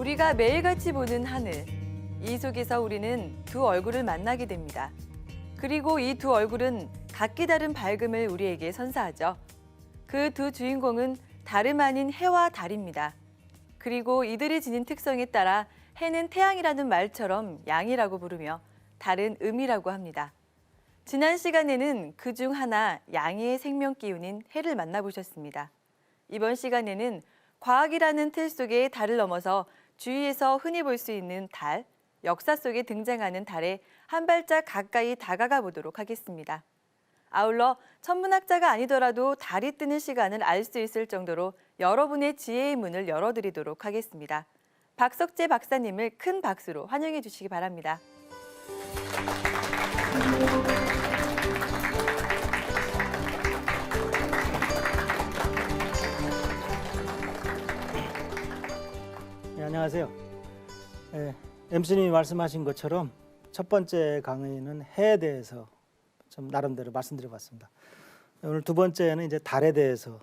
우리가 매일같이 보는 하늘. 이 속에서 우리는 두 얼굴을 만나게 됩니다. 그리고 이 두 얼굴은 각기 다른 밝음을 우리에게 선사하죠. 그 두 주인공은 다름 아닌 해와 달입니다. 그리고 이들이 지닌 특성에 따라 해는 태양이라는 말처럼 양이라고 부르며 달은 음이라고 합니다. 지난 시간에는 그중 하나 양의 생명 기운인 해를 만나보셨습니다. 이번 시간에는 과학이라는 틀 속의 달을 넘어서 주위에서 흔히 볼 수 있는 달, 역사 속에 등장하는 달에 한 발짝 가까이 다가가 보도록 하겠습니다. 아울러 천문학자가 아니더라도 달이 뜨는 시간을 알 수 있을 정도로 여러분의 지혜의 문을 열어드리도록 하겠습니다. 박석재 박사님을 큰 박수로 환영해 주시기 바랍니다. 네, 안녕하세요. MC님이 말씀하신 것처럼 첫 번째 강의는 해에 대해서 좀 나름대로 말씀드려봤습니다. 오늘 두 번째는 이제 달에 대해서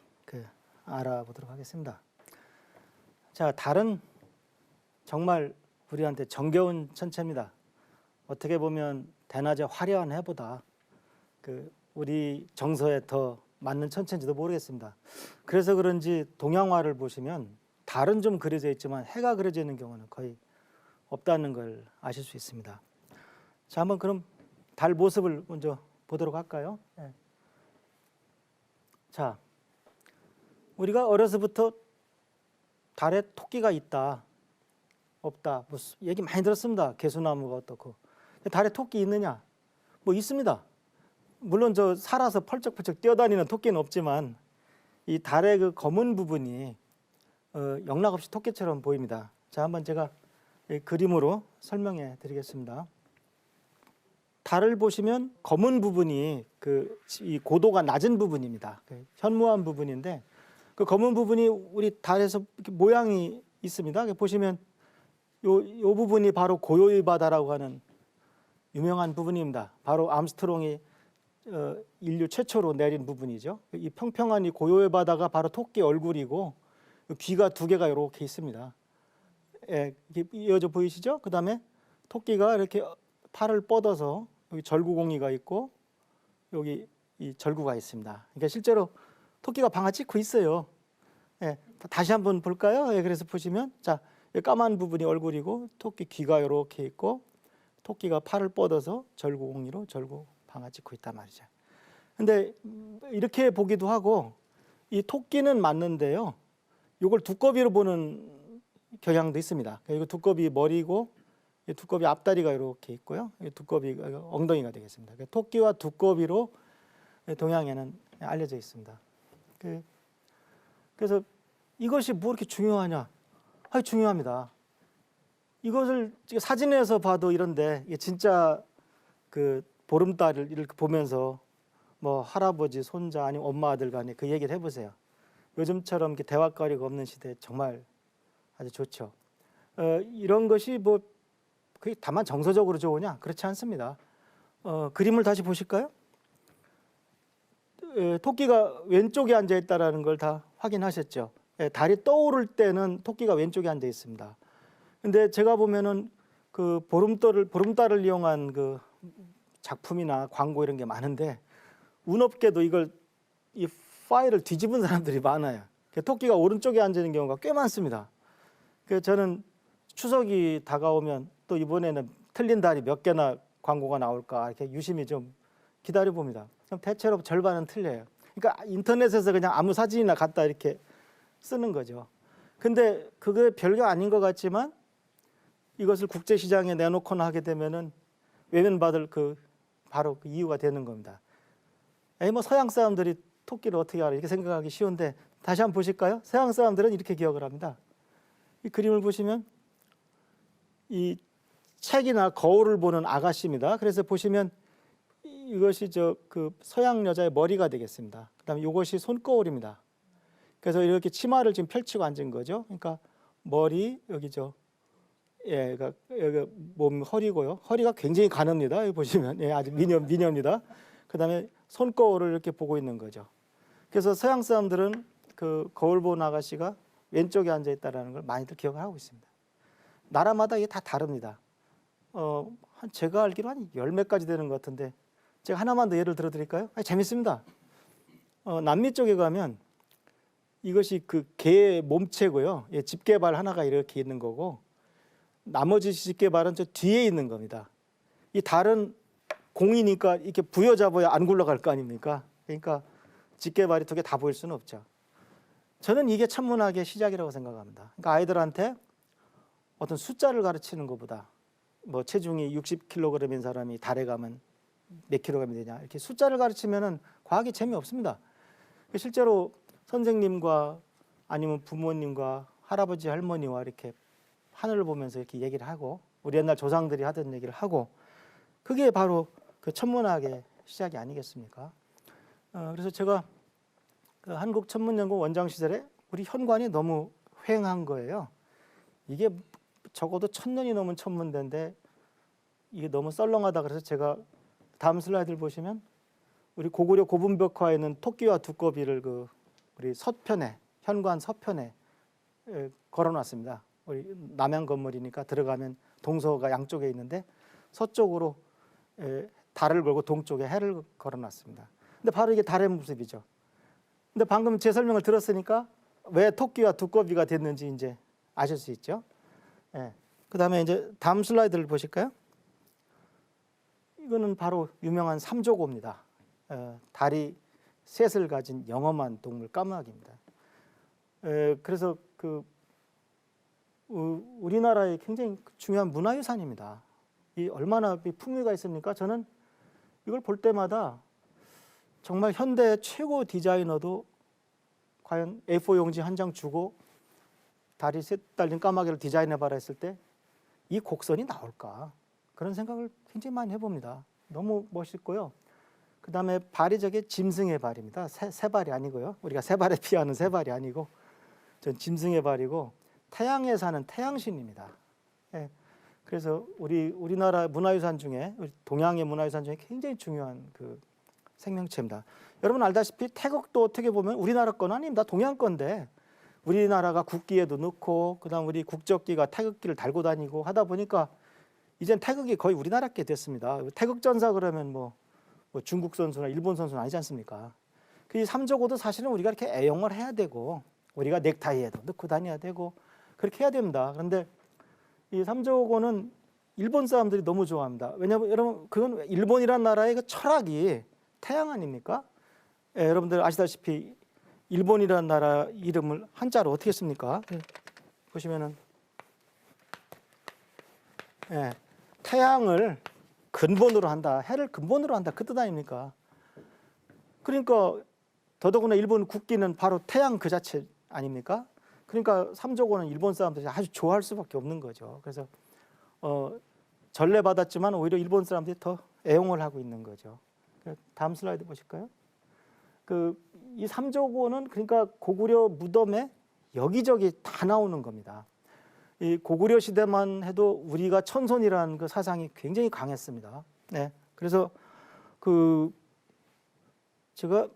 알아보도록 하겠습니다. 자, 달은 정말 우리한테 정겨운 천체입니다. 어떻게 보면 대낮에 화려한 해보다 우리 정서에 더 맞는 천체인지도 모르겠습니다. 그래서 그런지 동양화를 보시면 달은 좀 그려져 있지만 해가 그려져 있는 경우는 거의 없다는 걸 아실 수 있습니다. 자, 한번 그럼 달 모습을 먼저 보도록 할까요? 네. 자, 우리가 어려서부터 달에 토끼가 있다, 없다, 뭐 얘기 많이 들었습니다. 개수나무가 어떻고. 달에 토끼 있느냐? 뭐 있습니다. 물론 저 살아서 펄쩍펄쩍 뛰어다니는 토끼는 없지만 이 달의 그 검은 부분이 영락없이 토끼처럼 보입니다. 자, 한번 제가 그림으로 설명해 드리겠습니다. 달을 보시면 검은 부분이 이 고도가 낮은 부분입니다. 현무암 부분인데 그 검은 부분이 우리 달에서 이렇게 모양이 있습니다. 보시면 요 부분이 바로 고요의 바다라고 하는 유명한 부분입니다. 바로 암스트롱이 인류 최초로 내린 부분이죠. 이 평평한 이 고요의 바다가 바로 토끼 얼굴이고 귀가 두 개가 이렇게 있습니다. 예, 이렇게 이어져 보이시죠? 그 다음에 토끼가 이렇게 팔을 뻗어서 여기 절구공이가 있고 여기 이 절구가 있습니다. 그러니까 실제로 토끼가 방아 찍고 있어요. 예, 다시 한번 볼까요? 예, 그래서 보시면 자, 까만 부분이 얼굴이고 토끼 귀가 이렇게 있고 토끼가 팔을 뻗어서 절구공이로 절구 방아 찍고 있단 말이죠. 근데 이렇게 보기도 하고 이 토끼는 맞는데요. 이걸 두꺼비로 보는 경향도 있습니다. 이거 두꺼비 머리고 두꺼비 앞다리가 이렇게 있고요. 두꺼비가 엉덩이가 되겠습니다. 토끼와 두꺼비로 동양에는 알려져 있습니다. 그래서 이것이 뭐 이렇게 중요하냐? 중요합니다. 이것을 사진에서 봐도 이런데 진짜 보름달을 이렇게 보면서 뭐 할아버지, 손자 아니면 엄마 아들 간에 그 얘기를 해보세요. 요즘처럼 이렇게 대화거리가 없는 시대에 정말 아주 좋죠. 이런 것이 뭐 그게 다만 정서적으로 좋으냐? 그렇지 않습니다. 그림을 다시 보실까요? 토끼가 왼쪽에 앉아 있다라는 걸 다 확인하셨죠. 달이 떠오를 때는 토끼가 왼쪽에 앉아 있습니다. 근데 제가 보면은 보름달을 이용한 작품이나 광고 이런 게 많은데 운 없게도 이 파일을 뒤집은 사람들이 많아요. 토끼가 오른쪽에 앉아 있는 경우가 꽤 많습니다. 그래서 저는 추석이 다가오면 또 이번에는 틀린 달이 몇 개나 광고가 나올까 이렇게 유심히 좀 기다려 봅니다. 그럼 대체로 절반은 틀려요. 그러니까 인터넷에서 그냥 아무 사진이나 갖다 이렇게 쓰는 거죠. 근데 그게 별거 아닌 것 같지만 이것을 국제시장에 내놓거나 하게 되면은 외면받을 바로 그 이유가 되는 겁니다. 뭐 서양 사람들이 토끼를 어떻게 알아 이렇게 생각하기 쉬운데 다시 한번 보실까요? 서양 사람들은 이렇게 기억을 합니다. 이 그림을 보시면 이 책이나 거울을 보는 아가씨입니다. 그래서 보시면 이것이 서양 여자의 머리가 되겠습니다. 그다음에 이것이 손거울입니다. 그래서 이렇게 치마를 지금 펼치고 앉은 거죠. 그러니까 머리 여기죠. 예, 그러니까 여기 몸 허리고요. 허리가 굉장히 가늡니다. 여기 보시면 아주 미녀입니다. 그다음에 손거울을 이렇게 보고 있는 거죠. 그래서 서양 사람들은 거울 본 아가씨가 왼쪽에 앉아 있다라는 걸 많이들 기억을 하고 있습니다. 나라마다 이게 다 다릅니다. 제가 알기로 한 10몇 가지 되는 것 같은데 제가 하나만 더 예를 들어 드릴까요? 재밌습니다. 남미 쪽에 가면 이것이 그 개의 몸체고요. 예, 집게발 하나가 이렇게 있는 거고 나머지 집게발은 저 뒤에 있는 겁니다. 이 달은 공이니까 이렇게 부여잡아야 안 굴러갈 거 아닙니까? 그러니까 집게발이 두 개 다 보일 수는 없죠. 저는 이게 천문학의 시작이라고 생각합니다. 그러니까 아이들한테 어떤 숫자를 가르치는 것보다 뭐 체중이 60kg인 사람이 달에 가면 몇 킬로그램이 되냐 이렇게 숫자를 가르치면은 과학이 재미없습니다. 실제로 선생님과 아니면 부모님과 할아버지 할머니와 이렇게 하늘을 보면서 이렇게 얘기를 하고 우리 옛날 조상들이 하던 얘기를 하고 그게 바로 그 천문학의 시작이 아니겠습니까? 그래서 제가 그 한국천문연구원 원장 시절에 우리 현관이 너무 휑한 거예요. 이게 적어도 1000년이 넘은 천문대인데 이게 너무 썰렁하다 그래서 제가 다음 슬라이드를 보시면 우리 고구려 고분벽화에 있는 토끼와 두꺼비를 그 우리 서편에 현관 서편에 걸어놨습니다. 우리 남양 건물이니까 들어가면 동서가 양쪽에 있는데 서쪽으로 달을 걸고 동쪽에 해를 걸어놨습니다. 근데 바로 이게 달의 모습이죠. 근데 방금 제 설명을 들었으니까 왜 토끼와 두꺼비가 됐는지 이제 아실 수 있죠. 그다음에 이제 다음 슬라이드를 보실까요? 이거는 바로 유명한 삼조고입니다. 다리 셋을 가진 영험한 동물 까마귀입니다. 그래서 그 우리나라의 굉장히 중요한 문화유산입니다. 이 얼마나 풍미가 있습니까? 저는 이걸 볼 때마다 정말 현대 최고 디자이너도 과연 A4 용지 한 장 주고 다리 셋 달린 까마귀를 디자인해봐라 했을 때 이 곡선이 나올까? 그런 생각을 굉장히 많이 해봅니다. 너무 멋있고요. 그 다음에 발이 저게 짐승의 발입니다. 새 발이 아니고요. 우리가 새 발에 피하는 새 발이 아니고 전 짐승의 발이고 태양에 사는 태양신입니다. 그래서 우리나라 문화유산 중에 동양의 문화유산 중에 굉장히 중요한 그 생명체입니다. 여러분 알다시피 태극도 어떻게 보면 우리나라 건 아닙니다. 동양 건데 우리나라가 국기에도 넣고 그다음 우리 국적기가 태극기를 달고 다니고 하다 보니까 이젠 태극이 거의 우리나라 게 됐습니다. 태극전사 그러면 뭐 중국 선수나 일본 선수는 아니지 않습니까? 그 삼조고도 사실은 우리가 이렇게 애용을 해야 되고 우리가 넥타이에도 넣고 다녀야 되고 그렇게 해야 됩니다. 그런데 이 삼조고는 일본 사람들이 너무 좋아합니다. 왜냐하면 여러분 그건 일본이란 나라의 그 철학이 태양 아닙니까? 여러분들 아시다시피 일본이라는 나라 이름을 한자로 어떻게 씁니까? 보시면은 태양을 근본으로 한다, 해를 근본으로 한다 그 뜻 아닙니까? 그러니까 더더구나 일본 국기는 바로 태양 그 자체 아닙니까? 그러니까 삼조고는 일본 사람들이 아주 좋아할 수밖에 없는 거죠. 그래서 전례 받았지만 오히려 일본 사람들이 더 애용을 하고 있는 거죠. 다음 슬라이드 보실까요? 이 삼조고는 그러니까 고구려 무덤에 여기저기 다 나오는 겁니다. 이 고구려 시대만 해도 우리가 천손이라는 그 사상이 굉장히 강했습니다. 그래서 제가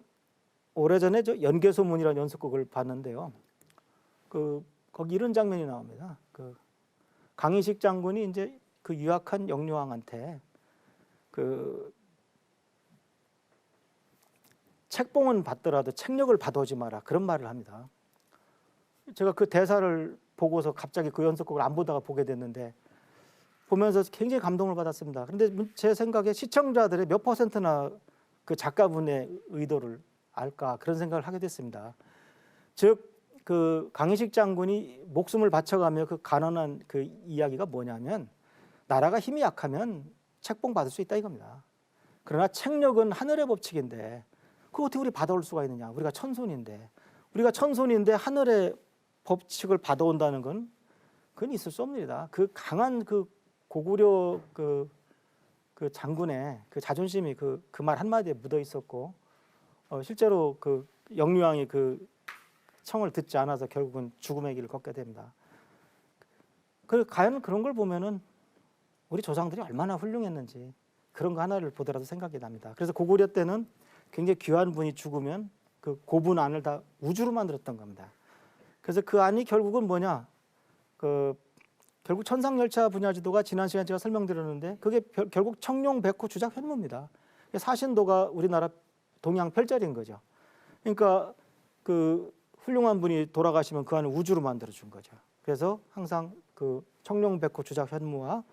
오래전에 저 연개소문이라는 연속극을 봤는데요. 거기 이런 장면이 나옵니다. 강희식 장군이 이제 그 유학한 영유왕한테 책봉은 받더라도 책력을 받아오지 마라 그런 말을 합니다. 제가 그 대사를 보고서 갑자기 그 연속극을 안 보다가 보게 됐는데 보면서 굉장히 감동을 받았습니다. 그런데 제 생각에 시청자들의 몇 %나 그 작가분의 의도를 알까 그런 생각을 하게 됐습니다. 즉 그 강희식 장군이 목숨을 바쳐가며 그 간언한 그 이야기가 뭐냐면 나라가 힘이 약하면 책봉 받을 수 있다 이겁니다. 그러나 책력은 하늘의 법칙인데 그거 어떻게 우리 받아올 수가 있느냐? 우리가 천손인데 하늘의 법칙을 받아온다는 그건 있을 수 없습니다. 그 강한 그 고구려 그 장군의 그 자존심이 그 말 한마디에 묻어 있었고 실제로 그 영유왕이 그 청을 듣지 않아서 결국은 죽음의 길을 걷게 됩니다. 과연 그런 걸 보면은 우리 조상들이 얼마나 훌륭했는지 그런 거 하나를 보더라도 생각이 납니다. 그래서 고구려 때는 굉장히 귀한 분이 죽으면 그 고분 안을 다 우주로 만들었던 겁니다. 그래서 그 안이 결국은 뭐냐? 결국 천상열차 분야지도가 지난 시간에 제가 설명드렸는데 그게 결국 청룡, 백호, 주작, 현무입니다. 사신도가 우리나라 동양 별자리인 거죠. 그러니까 그 훌륭한 분이 돌아가시면 그 안을 우주로 만들어 준 거죠. 그래서 항상 그 청룡, 백호, 주작, 현무와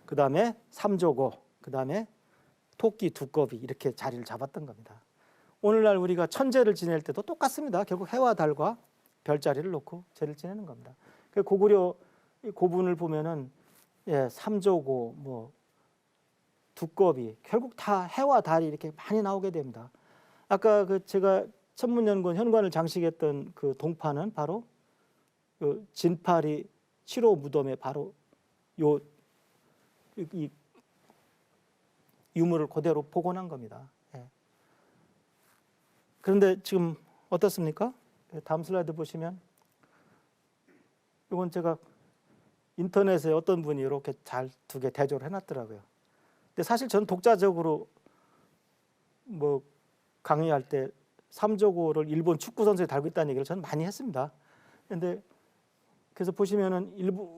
그 다음에 삼조고, 그 다음에 토끼, 두꺼비 이렇게 자리를 잡았던 겁니다. 오늘날 우리가 천재를 지낼 때도 똑같습니다. 결국 해와 달과 별자리를 놓고 제를 지내는 겁니다. 그 고구려 고분을 보면은 삼조고, 뭐 두꺼비 결국 다 해와 달이 이렇게 많이 나오게 됩니다. 아까 그 제가 천문연구원 현관을 장식했던 그 동파는 바로 그 진파리 7호 무덤에 바로 이 유물을 그대로 복원한 겁니다. 예. 그런데 지금 어떻습니까? 다음 슬라이드 보시면 이건 제가 인터넷에 어떤 분이 이렇게 잘 두 개 대조를 해놨더라고요. 근데 사실 저는 독자적으로 뭐 강의할 때 삼조고를 일본 축구 선수에 달고 있다는 얘기를 저는 많이 했습니다. 그런데 그래서 보시면은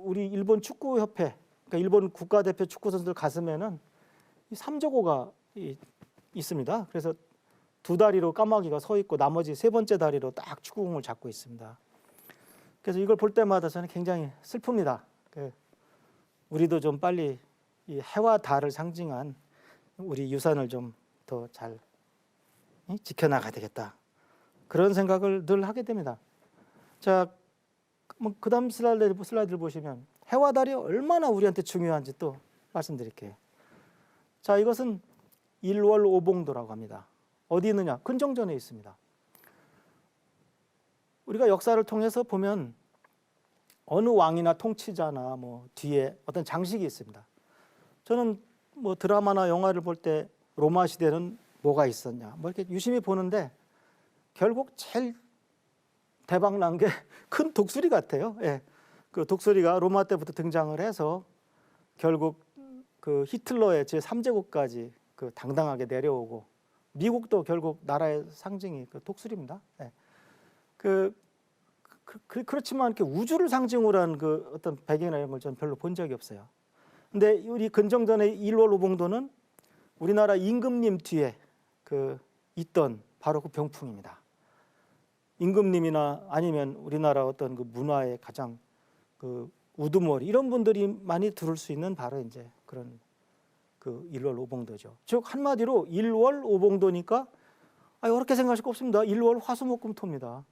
우리 일본 축구 협회, 그러니까 일본 국가대표 축구 선수들 가슴에는 이 삼조고가 있습니다. 그래서 두 다리로 까마귀가 서 있고 나머지 세 번째 다리로 딱 축구공을 잡고 있습니다. 그래서 이걸 볼 때마다 저는 굉장히 슬픕니다. 우리도 좀 빨리 이 해와 달을 상징한 우리 유산을 좀 더 잘 지켜나가야 되겠다. 그런 생각을 늘 하게 됩니다. 자, 그 다음 슬라이드를 보시면 해와 달이 얼마나 우리한테 중요한지 또 말씀드릴게요. 자, 이것은 일월오봉도라고 합니다. 어디 있느냐? 근정전에 있습니다. 우리가 역사를 통해서 보면 어느 왕이나 통치자나 뭐 뒤에 어떤 장식이 있습니다. 저는 뭐 드라마나 영화를 볼 때 로마 시대는 뭐가 있었냐 뭐 이렇게 유심히 보는데 결국 제일 대박 난 게 큰 독수리 같아요. 예. 그 독수리가 로마 때부터 등장을 해서 결국 그 히틀러의 제3제국까지 그 당당하게 내려오고 미국도 결국 나라의 상징이 그 독수리입니다. 예. 그렇지만 이렇게 우주를 상징으로 한 그 어떤 배경이나 이런 걸 저는 별로 본 적이 없어요. 근데 우리 근정전의 일월오봉도는 우리나라 임금님 뒤에 그 있던 바로 그 병풍입니다. 임금님이나 아니면 우리나라 어떤 그 문화의 가장 그 우두머리 이런 분들이 많이 들을 수 있는 바로 이제 그런 그 일월오봉도죠. 즉 한마디로 일월오봉도니까 이렇게 생각하실 거 없습니다. 일월 화수목금토입니다.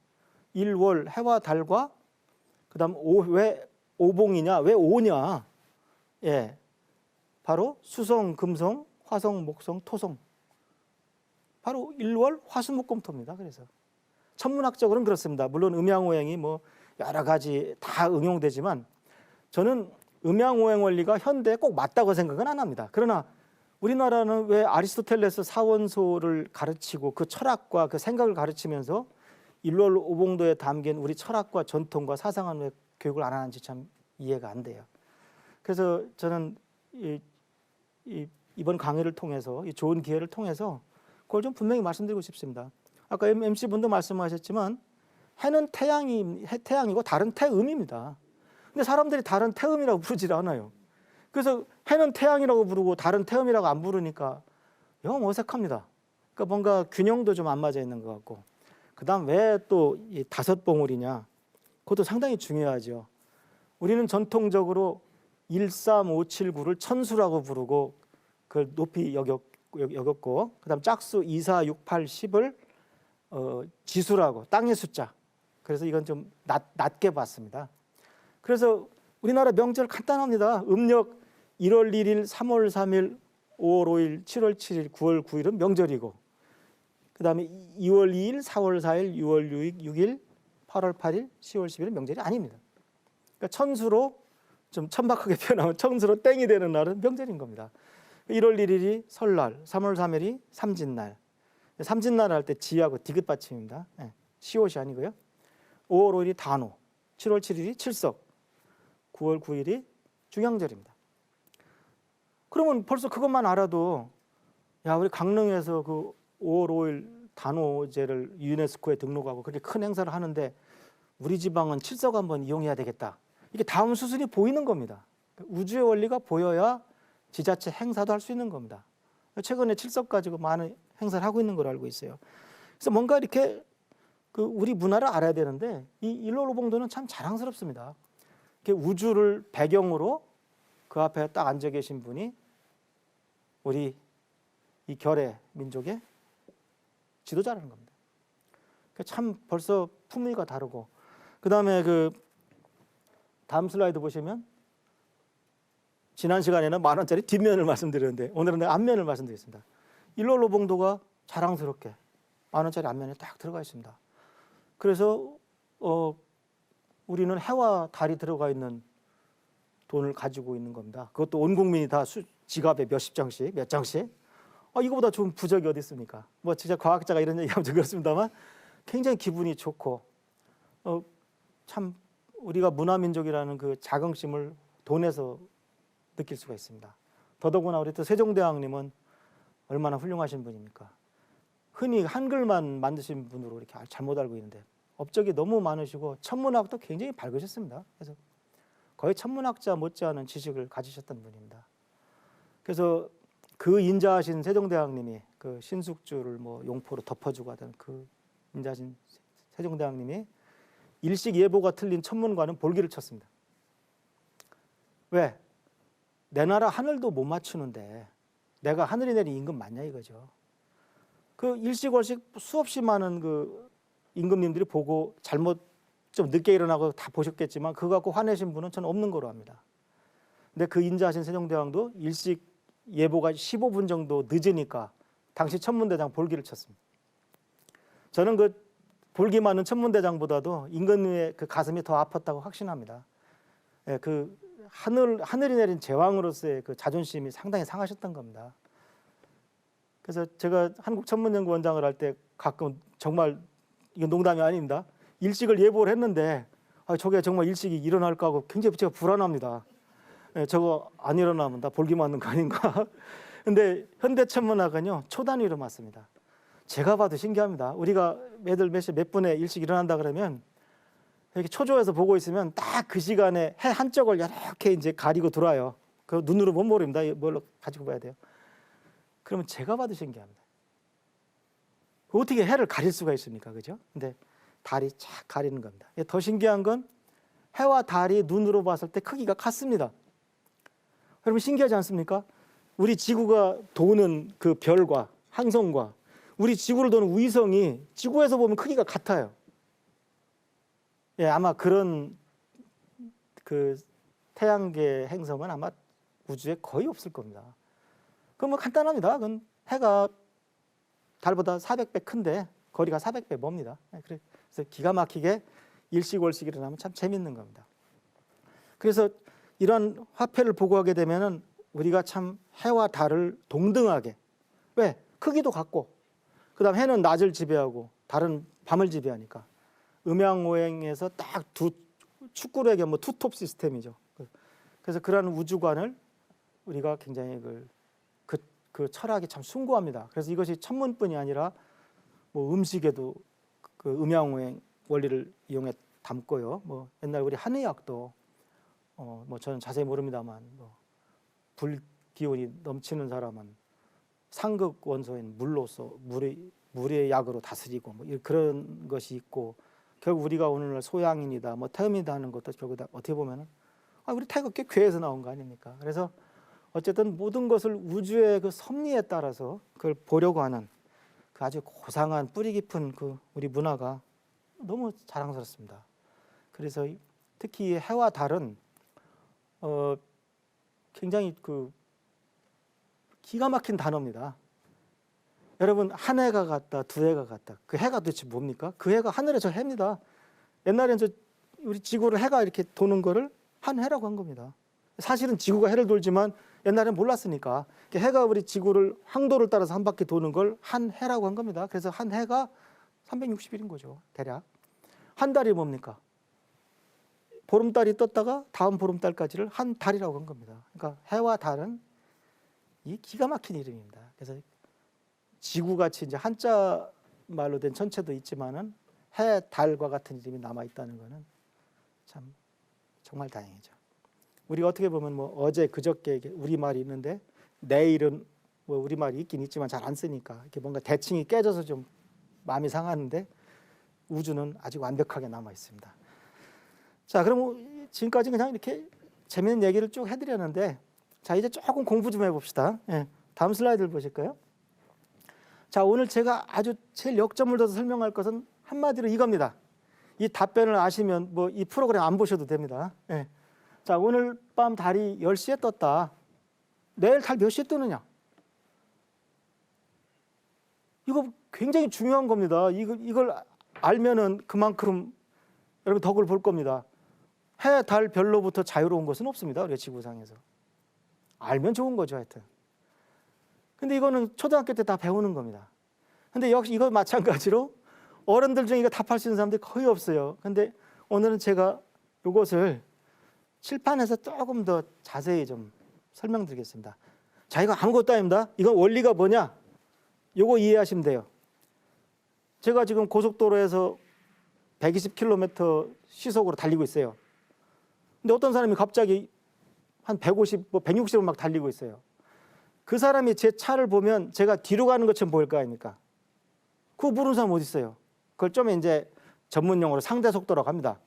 일월 해와 달과 그다음 왜 오봉이냐? 왜 오냐? 예, 바로 수성, 금성, 화성, 목성, 토성. 바로 일월 화수목금토입니다. 그래서 천문학적으로는 그렇습니다. 물론 음양오행이 뭐 여러 가지 다 응용되지만 저는 음양오행 원리가 현대에 꼭 맞다고 생각은 안 합니다. 그러나 우리나라는 왜 아리스토텔레스 사원소를 가르치고 그 철학과 그 생각을 가르치면서 일월오봉도에 담긴 우리 철학과 전통과 사상은 왜 교육을 안 하는지 참 이해가 안 돼요. 그래서 저는 이번 강의를 통해서 이 좋은 기회를 통해서 그걸 좀 분명히 말씀드리고 싶습니다. 아까 MC분도 말씀하셨지만 해는 태양이고 달은 태음입니다. 근데 사람들이 달은 태음이라고 부르질 않아요. 그래서 해는 태양이라고 부르고 달은 태음이라고 안 부르니까 영 어색합니다. 그러니까 뭔가 균형도 좀 안 맞아 있는 것 같고 그다음 왜 또 이 다섯 봉우리냐? 그것도 상당히 중요하죠. 우리는 전통적으로 13579를 천수라고 부르고 그걸 높이 여겼고 그다음 짝수 2, 4, 6, 8, 10을 지수라고 땅의 숫자. 그래서 이건 좀 낮게 봤습니다. 그래서 우리나라 명절 간단합니다. 음력 1월 1일, 3월 3일, 5월 5일, 7월 7일, 9월 9일은 명절이고 그다음에 2월 2일, 4월 4일, 6월 6일, 8월 8일, 10월 10일은 명절이 아닙니다. 그러니까 천수로 좀 천박하게 표현하면 천수로 땡이 되는 날은 명절인 겁니다. 1월 1일이 설날, 3월 3일이 삼진날. 삼진날 할 때 지하고 디귿 받침입니다. 네, 시옷이 아니고요. 5월 5일이 단오, 7월 7일이 칠석, 9월 9일이 중양절입니다. 그러면 벌써 그것만 알아도 야 우리 강릉에서 그 5월 5일 단오제를 유네스코에 등록하고 그렇게 큰 행사를 하는데 우리 지방은 칠석 한번 이용해야 되겠다. 이게 다음 수순이 보이는 겁니다. 우주의 원리가 보여야 지자체 행사도 할 수 있는 겁니다. 최근에 칠석 가지고 많은 행사를 하고 있는 걸 알고 있어요. 그래서 뭔가 이렇게 우리 문화를 알아야 되는데 이 일로로봉도는 참 자랑스럽습니다. 이렇게 우주를 배경으로 그 앞에 딱 앉아 계신 분이 우리 이 결의 민족의 지도자라는 겁니다. 참 벌써 품위가 다르고, 그 다음에 다음 슬라이드 보시면 지난 시간에는 10,000원짜리 뒷면을 말씀드렸는데 오늘은 앞면을 말씀드리겠습니다. 일로로봉도가 자랑스럽게 10,000원짜리 앞면에 딱 들어가 있습니다. 그래서 우리는 해와 달이 들어가 있는 돈을 가지고 있는 겁니다. 그것도 온 국민이 다 지갑에 몇십 장씩, 몇 장씩. 이거보다 좋은 부적이 어디 있습니까? 뭐 진짜 과학자가 이런 얘기하면 좀 그렇습니다만 굉장히 기분이 좋고, 참 우리가 문화민족이라는 그 자긍심을 돈에서 느낄 수가 있습니다. 더더구나 우리 또 세종대왕님은 얼마나 훌륭하신 분입니까? 흔히 한글만 만드신 분으로 이렇게 잘못 알고 있는데 업적이 너무 많으시고 천문학도 굉장히 밝으셨습니다. 그래서 거의 천문학자 못지않은 지식을 가지셨던 분입니다. 그래서 그 인자하신 세종대왕님이 그 신숙주를 뭐 용포로 덮어주고 하던 그 인자하신 세종대왕님이 일식예보가 틀린 천문관은 볼기를 쳤습니다. 왜? 내 나라 하늘도 못 맞추는데 내가 하늘이 내린 임금 맞냐 이거죠. 그 일식월식 수없이 많은 그 임금님들이 보고 잘못 좀 늦게 일어나고 다 보셨겠지만 그거 갖고 화내신 분은 저는 없는 거로 합니다. 근데 그 인자하신 세종대왕도 일식 예보가 15분 정도 늦으니까 당시 천문대장 볼기를 쳤습니다. 저는 그 볼기 많은 천문대장보다도 임금님의 그 가슴이 더 아팠다고 확신합니다. 예, 그 하늘이 내린 제왕으로서의 그 자존심이 상당히 상하셨던 겁니다. 그래서 제가 한국천문연구원장을 할 때 가끔 정말 이건 농담이 아닙니다. 일식을 예보를 했는데 저게 정말 일식이 일어날까 하고 굉장히 제가 불안합니다. 예, 저거 안 일어나면 나 볼기 맞는 거 아닌가. 근데 현대천문학은요 초단위로 맞습니다. 제가 봐도 신기합니다. 우리가 매들 몇 분에 일식 일어난다 그러면 이렇게 초조해서 보고 있으면 딱 그 시간에 해 한쪽을 이렇게 이제 가리고 들어와요. 그 눈으로 못 모릅니다. 뭘로 가지고 봐야 돼요. 그러면 제가 봐도 신기합니다. 어떻게 해를 가릴 수가 있습니까? 그죠? 근데 달이 착 가리는 겁니다. 더 신기한 건 해와 달이 눈으로 봤을 때 크기가 같습니다. 여러분 신기하지 않습니까? 우리 지구가 도는 그 별과 항성과 우리 지구를 도는 위성이 지구에서 보면 크기가 같아요. 예, 아마 그런 그 태양계 행성은 아마 우주에 거의 없을 겁니다. 그건 뭐 간단합니다. 그건 해가 달보다 400배 큰데 거리가 400배 멉니다. 그래서 기가 막히게 일식월식이 일어나면 참 재밌는 겁니다. 그래서 이런 화폐를 보고하게 되면은 우리가 참 해와 달을 동등하게, 왜? 크기도 같고, 그다음 해는 낮을 지배하고 달은 밤을 지배하니까 음양오행에서 딱 두 축구력의 뭐 투톱 시스템이죠. 그래서 그러한 우주관을 우리가 굉장히 그 철학이 참 숭고합니다. 그래서 이것이 천문뿐이 아니라 뭐 음식에도 그 음양오행 원리를 이용해 담고요. 뭐 옛날 우리 한의학도 뭐 저는 자세히 모릅니다만 뭐 불기운이 넘치는 사람은 상극 원소인 물로서 물의 약으로 다스리고 뭐 그런 것이 있고, 결국 우리가 오늘날 소양인이다 뭐 태음이다 하는 것도 결국 다 어떻게 보면은 우리 태가 꽤 괴에서 나온 거 아닙니까? 그래서 어쨌든 모든 것을 우주의 그 섭리에 따라서 그걸 보려고 하는 그 아주 고상한 뿌리 깊은 그 우리 문화가 너무 자랑스럽습니다. 그래서 특히 해와 달은 굉장히 그 기가 막힌 단어입니다. 여러분 한 해가 같다, 두 해가 같다. 그 해가 도대체 뭡니까? 그 해가 하늘의 저 해입니다. 옛날에는 우리 지구를 해가 이렇게 도는 거를 한 해라고 한 겁니다. 사실은 지구가 해를 돌지만 옛날에는 몰랐으니까 해가 우리 지구를 항도를 따라서 한 바퀴 도는 걸 한 해라고 한 겁니다. 그래서 한 해가 360일인 거죠, 대략. 한 달이 뭡니까? 보름달이 떴다가 다음 보름달까지를 한 달이라고 한 겁니다. 그러니까 해와 달은 이 기가 막힌 이름입니다. 그래서 지구같이 이제 한자 말로 된 천체도 있지만은 해, 달과 같은 이름이 남아 있다는 것은 참 정말 다행이죠. 우리가 어떻게 보면 뭐 어제 그저께 우리말이 있는데 내일은 뭐 우리말이 있긴 있지만 잘 안 쓰니까 이렇게 뭔가 대칭이 깨져서 좀 마음이 상하는데 우주는 아직 완벽하게 남아 있습니다. 자, 그럼 지금까지 그냥 이렇게 재미있는 얘기를 쭉 해드렸는데, 자, 이제 조금 공부 좀 해봅시다. 예, 다음 슬라이드를 보실까요? 자, 오늘 제가 아주 제일 역점을 둬서 설명할 것은 한마디로 이겁니다. 이 답변을 아시면 뭐 이 프로그램 안 보셔도 됩니다. 예. 자, 오늘 밤 달이 10시에 떴다. 내일 달 몇 시에 뜨느냐? 이거 굉장히 중요한 겁니다. 이걸 알면은 그만큼 여러분 덕을 볼 겁니다. 해, 달, 별로부터 자유로운 것은 없습니다. 우리가 지구상에서. 알면 좋은 거죠, 하여튼. 근데 이거는 초등학교 때 다 배우는 겁니다. 근데 역시 이거 마찬가지로 어른들 중에 이거 답할 수 있는 사람들이 거의 없어요. 근데 오늘은 제가 이것을 칠판에서 조금 더 자세히 좀 설명드리겠습니다. 자, 이거 아무것도 아닙니다. 이건 원리가 뭐냐? 이거 이해하시면 돼요. 제가 지금 고속도로에서 120km 시속으로 달리고 있어요. 근데 어떤 사람이 갑자기 한 150, 뭐 160으로 막 달리고 있어요. 그 사람이 제 차를 보면 제가 뒤로 가는 것처럼 보일 거 아닙니까? 그거 모르는 사람 어디 있어요? 그걸 좀 이제 전문 용어로 상대 속도라고 합니다.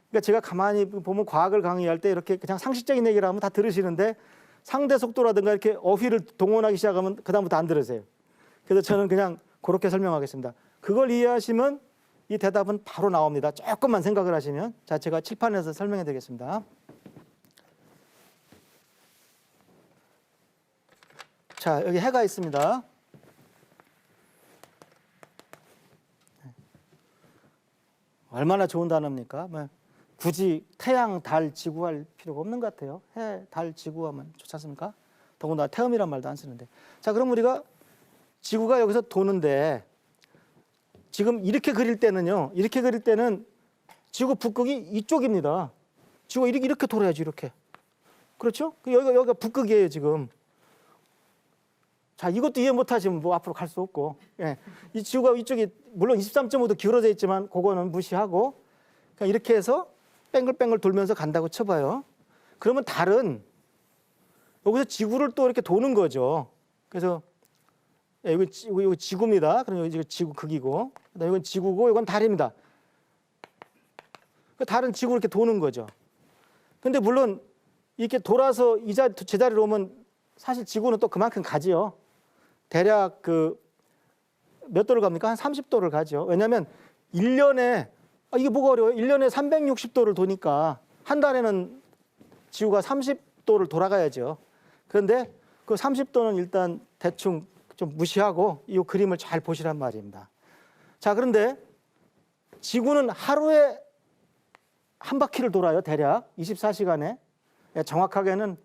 그러니까 제가 가만히 보면 과학을 강의할 때 이렇게 그냥 상식적인 얘기를 하면 다 들으시는데 상대 속도라든가 이렇게 어휘를 동원하기 시작하면 그다음부터 안 들으세요. 그래서 저는 그냥 그렇게 설명하겠습니다. 그걸 이해하시면 이 대답은 바로 나옵니다. 조금만 생각을 하시면. 자, 제가 칠판에서 설명해 드리겠습니다. 자, 여기 해가 있습니다. 얼마나 좋은 단어입니까? 뭐 굳이 태양, 달, 지구 할 필요가 없는 것 같아요. 해, 달, 지구 하면 좋지 않습니까? 더군다나 태음이란 말도 안 쓰는데. 자, 그럼 우리가 지구가 여기서 도는데 지금 이렇게 그릴 때는요. 이렇게 그릴 때는 지구 북극이 이쪽입니다. 지구가 이렇게 돌아야지, 이렇게. 그렇죠? 여기가 북극이에요, 지금. 자, 이것도 이해 못하시면 뭐 앞으로 갈 수 없고. 예. 이 지구가 이쪽이 물론 23.5도 기울어져 있지만 그거는 무시하고 그냥 이렇게 해서 뺑글뺑글 돌면서 간다고 쳐봐요. 그러면 달은 여기서 지구를 또 이렇게 도는 거죠. 그래서 예, 여기 지구입니다. 그럼 여기 지구 극이고, 그다음에 이건 지구고, 이건 달입니다. 그 달은 지구 이렇게 도는 거죠. 근데 물론 이렇게 돌아서 제자리로 오면 사실 지구는 또 그만큼 가지요. 대략 몇 도를 갑니까? 한 30도를 가죠. 왜냐하면 1년에 이게 뭐가 어려워요? 1년에 360도를 도니까 한 달에는 지구가 30도를 돌아가야죠. 그런데 그 30도는 일단 대충 좀 무시하고 이 그림을 잘 보시란 말입니다. 자, 그런데 지구는 하루에 한 바퀴를 돌아요. 대략 24시간에. 정확하게는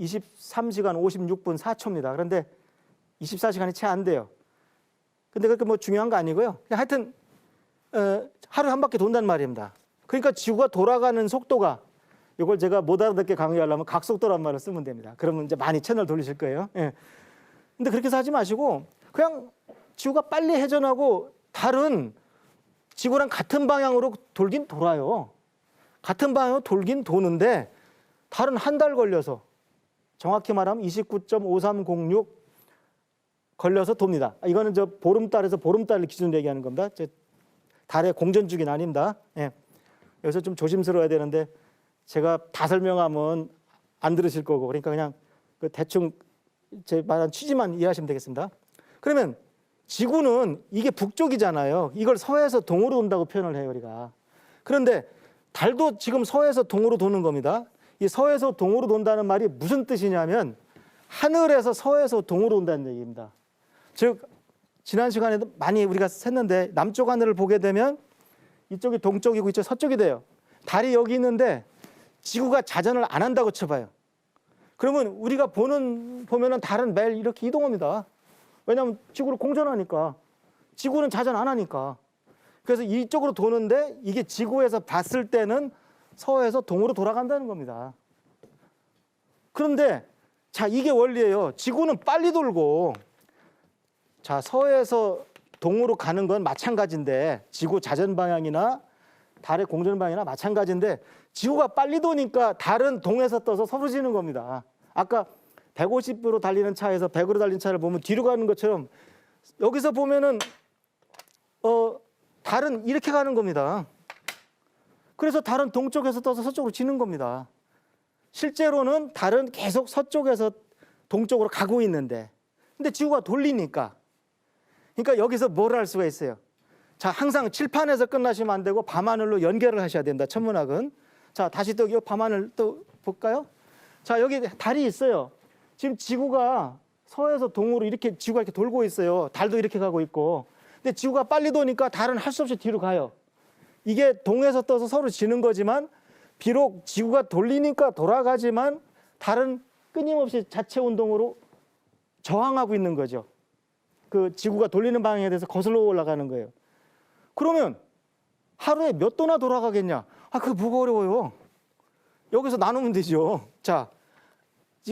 23시간 56분 4초입니다. 그런데 24시간이 채 안 돼요. 근데 그렇게 뭐 중요한 거 아니고요. 하여튼 하루에 한 바퀴 돈다는 말입니다. 그러니까 지구가 돌아가는 속도가, 이걸 제가 못 알아듣게 강의하려면 각속도란 말을 쓰면 됩니다. 그러면 이제 많이 채널 돌리실 거예요. 예. 근데 그렇게 해서 하지 마시고 그냥 지구가 빨리 회전하고 달은 지구랑 같은 방향으로 돌긴 돌아요. 같은 방향으로 돌긴 도는데 달은 한 달 걸려서, 정확히 말하면 29.5306 걸려서 돕니다. 이거는 저 보름달에서 보름달을 기준으로 얘기하는 겁니다. 달의 공전주기는 아닙니다. 예. 여기서 좀 조심스러워야 되는데 제가 다 설명하면 안 들으실 거고, 그러니까 그냥 대충 제 말한 취지만 이해하시면 되겠습니다. 그러면 지구는 이게 북쪽이잖아요. 이걸 서에서 동으로 돈다고 표현을 해요, 우리가. 그런데 달도 지금 서에서 동으로 도는 겁니다. 이 서에서 동으로 돈다는 말이 무슨 뜻이냐면 하늘에서 서에서 동으로 온다는 얘기입니다. 즉 지난 시간에도 많이 우리가 샜는데 남쪽 하늘을 보게 되면 이쪽이 동쪽이고 이쪽이 서쪽이 돼요. 달이 여기 있는데 지구가 자전을 안 한다고 쳐봐요. 그러면 우리가 보면은 달은 매일 이렇게 이동합니다. 왜냐하면 지구를 공전하니까. 지구는 자전 안 하니까. 그래서 이쪽으로 도는데 이게 지구에서 봤을 때는 서에서 동으로 돌아간다는 겁니다. 그런데 자, 이게 원리예요. 지구는 빨리 돌고, 자, 서에서 동으로 가는 건 마찬가지인데 지구 자전 방향이나 달의 공전 방향이나 마찬가지인데 지구가 빨리 도니까 달은 동에서 떠서 서로 지는 겁니다. 아까 150으로 달리는 차에서 100으로 달리는 차를 보면 뒤로 가는 것처럼 여기서 보면은 달은 이렇게 가는 겁니다. 그래서 달은 동쪽에서 떠서 서쪽으로 지는 겁니다. 실제로는 달은 계속 서쪽에서 동쪽으로 가고 있는데 근데 지구가 돌리니까 그러니까 여기서 뭘 할 수가 있어요. 자, 항상 칠판에서 끝나시면 안 되고 밤하늘로 연결을 하셔야 된다. 천문학은. 자, 다시 또 이 밤하늘 또 볼까요? 자, 여기 달이 있어요. 지금 지구가 서에서 동으로 이렇게 지구가 이렇게 돌고 있어요. 달도 이렇게 가고 있고. 근데 지구가 빨리 도니까 달은 할 수 없이 뒤로 가요. 이게 동에서 떠서 서로 지는 거지만 비록 지구가 돌리니까 돌아가지만 달은 끊임없이 자체 운동으로 저항하고 있는 거죠. 그 지구가 돌리는 방향에 대해서 거슬러 올라가는 거예요. 그러면 하루에 몇 도나 돌아가겠냐? 그거 뭐가 어려워요. 여기서 나누면 되죠. 자,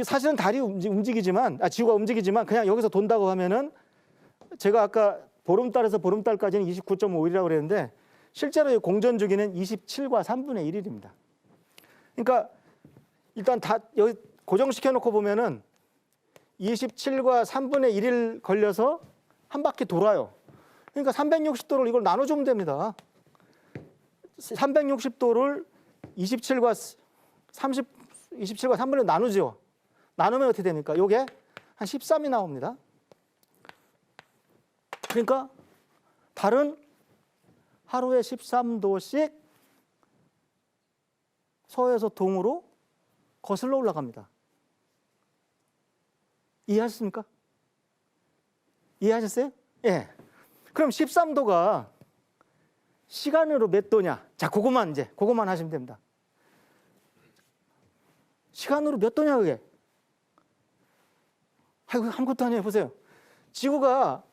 사실은 달이 움직이지만, 지구가 움직이지만 그냥 여기서 돈다고 하면은 제가 아까 보름달에서 보름달까지는 29.5일이라고 그랬는데 실제로 공전 주기는 27과 3분의 1일입니다. 그러니까 일단 다 여기 고정시켜 놓고 보면은 27과 3분의 1일 걸려서 한 바퀴 돌아요. 그러니까 360도를 이걸 나눠주면 됩니다. 360도를 27과 3분의 1 나누죠. 나누면 어떻게 됩니까? 요게 한 13이 나옵니다. 그러니까 달은 하루에 13도씩 서에서 동으로 거슬러 올라갑니다. 이해하셨습니까? 이해하셨어요? 예. 그럼 13도가 시간으로 몇 도냐? 자, 그것만 하시면 됩니다. 시간으로 몇 도냐, 그게? 아이고, 아무것도 아니에요. 보세요. 지구가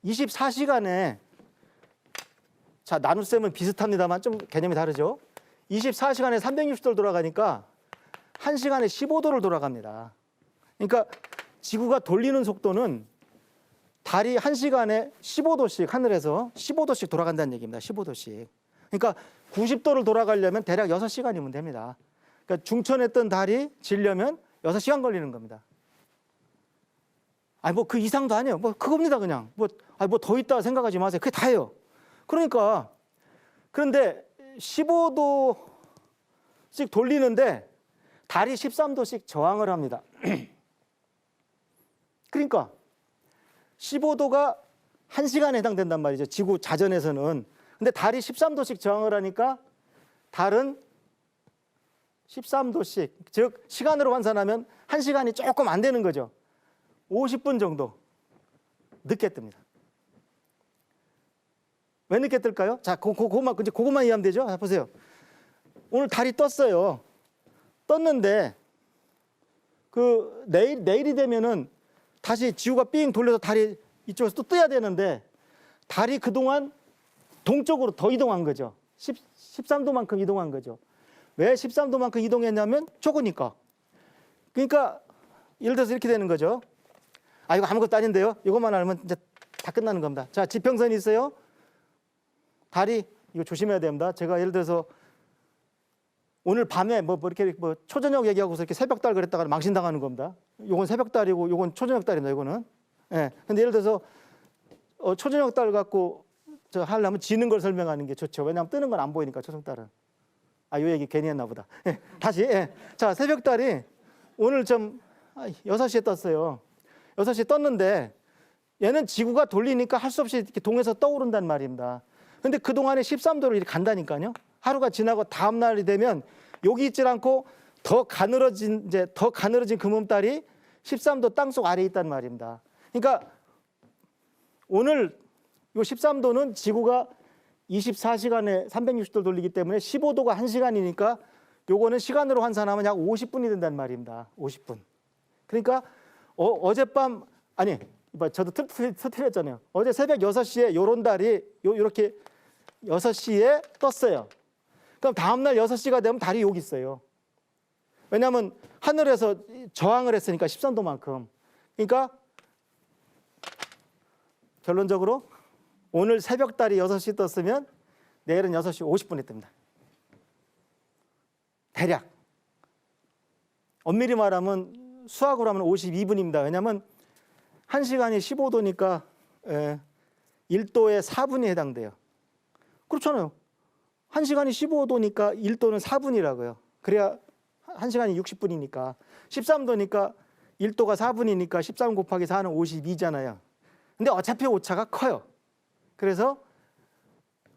24시간에, 자, 나눗셈은 비슷합니다만 좀 개념이 다르죠. 24시간에 360도를 돌아가니까 1시간에 15도를 돌아갑니다. 그러니까 지구가 돌리는 속도는 달이 1시간에 15도씩 하늘에서 15도씩 돌아간다는 얘기입니다. 15도씩. 그러니까 90도를 돌아가려면 대략 6시간이면 됩니다. 그러니까 중천에 뜬 달이 지려면 6시간 걸리는 겁니다. 뭐 그 이상도 아니에요. 뭐 그겁니다, 그냥. 뭐 더 있다 생각하지 마세요. 그게 다예요. 그러니까 그런데 15도씩 돌리는데 달이 13도씩 저항을 합니다. 그러니까 15도가 1시간에 해당된단 말이죠. 지구 자전에서는. 근데 달이 13도씩 저항을 하니까 달은 13도씩, 즉 시간으로換算하면 1시간이 조금 안 되는 거죠. 50분 정도 늦게 뜹니다. 왜 늦게 뜰까요? 자, 그것만 이해하면 되죠. 자, 보세요. 오늘 달이 떴어요. 떴는데 내일이 되면은 다시 지구가 삥 돌려서 달이 이쪽에서 또 떠야 되는데 달이 그동안 동쪽으로 더 이동한 거죠. 13도만큼 이동한 거죠. 왜 13도만큼 이동했냐면 적으니까. 그러니까 예를 들어서 이렇게 되는 거죠. 이거 아무것도 아닌데요. 이것만 알면 이제 다 끝나는 겁니다. 자, 지평선이 있어요. 달이 이거 조심해야 됩니다. 제가 예를 들어서 오늘 밤에 이렇게 초저녁 얘기하고서 이렇게 새벽달 그랬다가 망신당하는 겁니다. 요건 새벽달이고 요건 초저녁달입니다. 이거는. 예. 근데 예를 들어서 초저녁달 갖고 하려면 지는 걸 설명하는 게 좋죠. 왜냐하면 뜨는 건 안 보이니까 초저녁달은. 요 얘기 괜히 했나 보다. 예. 다시. 예. 자, 새벽달이 오늘 6시에 떴어요. 6시에 떴는데 얘는 지구가 돌리니까 할 수 없이 이렇게 동에서 떠오른단 말입니다. 근데 그동안에 13도를 이렇게 간다니까요. 하루가 지나고 다음 날이 되면 여기 있질 않고 더 가늘어진 금음달이 13도 땅속 아래에 있단 말입니다. 그러니까 오늘 이 13도는 지구가 24시간에 360도를 돌리기 때문에 15도가 1시간이니까 요거는 시간으로 환산하면 약 50분이 된단 말입니다. 50분. 그러니까 어젯밤 저도 틀렸잖아요. 어제 새벽 6시에 요런 달이 요렇게 6시에 떴어요. 그럼 다음날 6시가 되면 달이 여기 있어요. 왜냐하면 하늘에서 저항을 했으니까 13도만큼. 그러니까 결론적으로 오늘 새벽 달이 6시 떴으면 내일은 6시 50분에 뜹니다. 대략. 엄밀히 말하면 수학으로 하면 52분입니다. 왜냐하면 1시간이 15도니까 1도에 4분이 해당돼요. 그렇잖아요. 1시간이 15도니까 1도는 4분이라고요. 그래야 1시간이 60분이니까 13도니까 1도가 4분이니까 13 곱하기 4는 52잖아요. 근데 어차피 오차가 커요. 그래서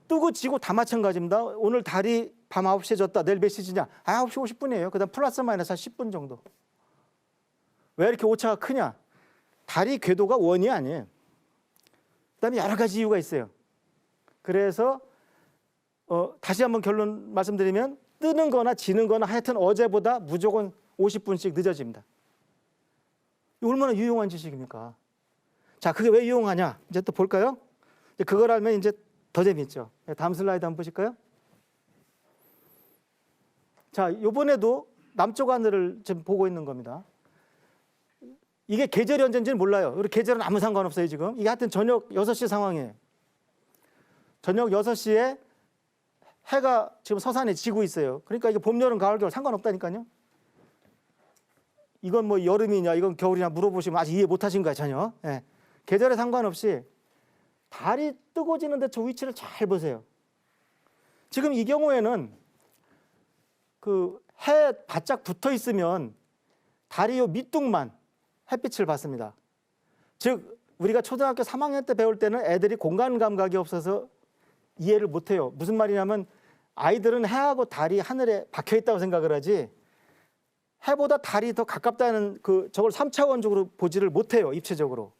뜨고 지고 다 마찬가지입니다. 오늘 달이 밤 9시에 졌다. 내일 몇 시지냐? 9시 50분이에요. 그 다음 플러스 마이너스 한 10분 정도. 왜 이렇게 오차가 크냐? 달이 궤도가 원이 아니에요. 그 다음에 여러 가지 이유가 있어요. 그래서 다시 한번 결론 말씀드리면 뜨는 거나 지는 거나 하여튼 어제보다 무조건 50분씩 늦어집니다. 이거 얼마나 유용한 지식입니까? 자, 그게 왜 유용하냐? 이제 또 볼까요? 그걸 알면 이제 더 재밌죠. 다음 슬라이드 한번 보실까요? 자, 이번에도 남쪽 하늘을 지금 보고 있는 겁니다. 이게 계절이 언제인지는 몰라요. 우리 계절은 아무 상관없어요, 지금. 이게 하여튼 저녁 6시 상황이에요. 저녁 6시에 해가 지금 서산에 지고 있어요. 그러니까 이게 봄, 여름, 가을, 겨울 상관없다니까요. 이건 뭐 여름이냐, 이건 겨울이냐 물어보시면 아직 이해 못 하신 거예요, 전혀. 예. 계절에 상관없이 달이 뜨고 지는데 저 위치를 잘 보세요. 지금 이 경우에는 그 해 바짝 붙어 있으면 달이 요 밑둥만 햇빛을 받습니다. 즉 우리가 초등학교 3학년 때 배울 때는 애들이 공간 감각이 없어서 이해를 못해요. 무슨 말이냐면 아이들은 해하고 달이 하늘에 박혀 있다고 생각을 하지 해보다 달이 더 가깝다는 저걸 3차원적으로 보지를 못해요. 입체적으로.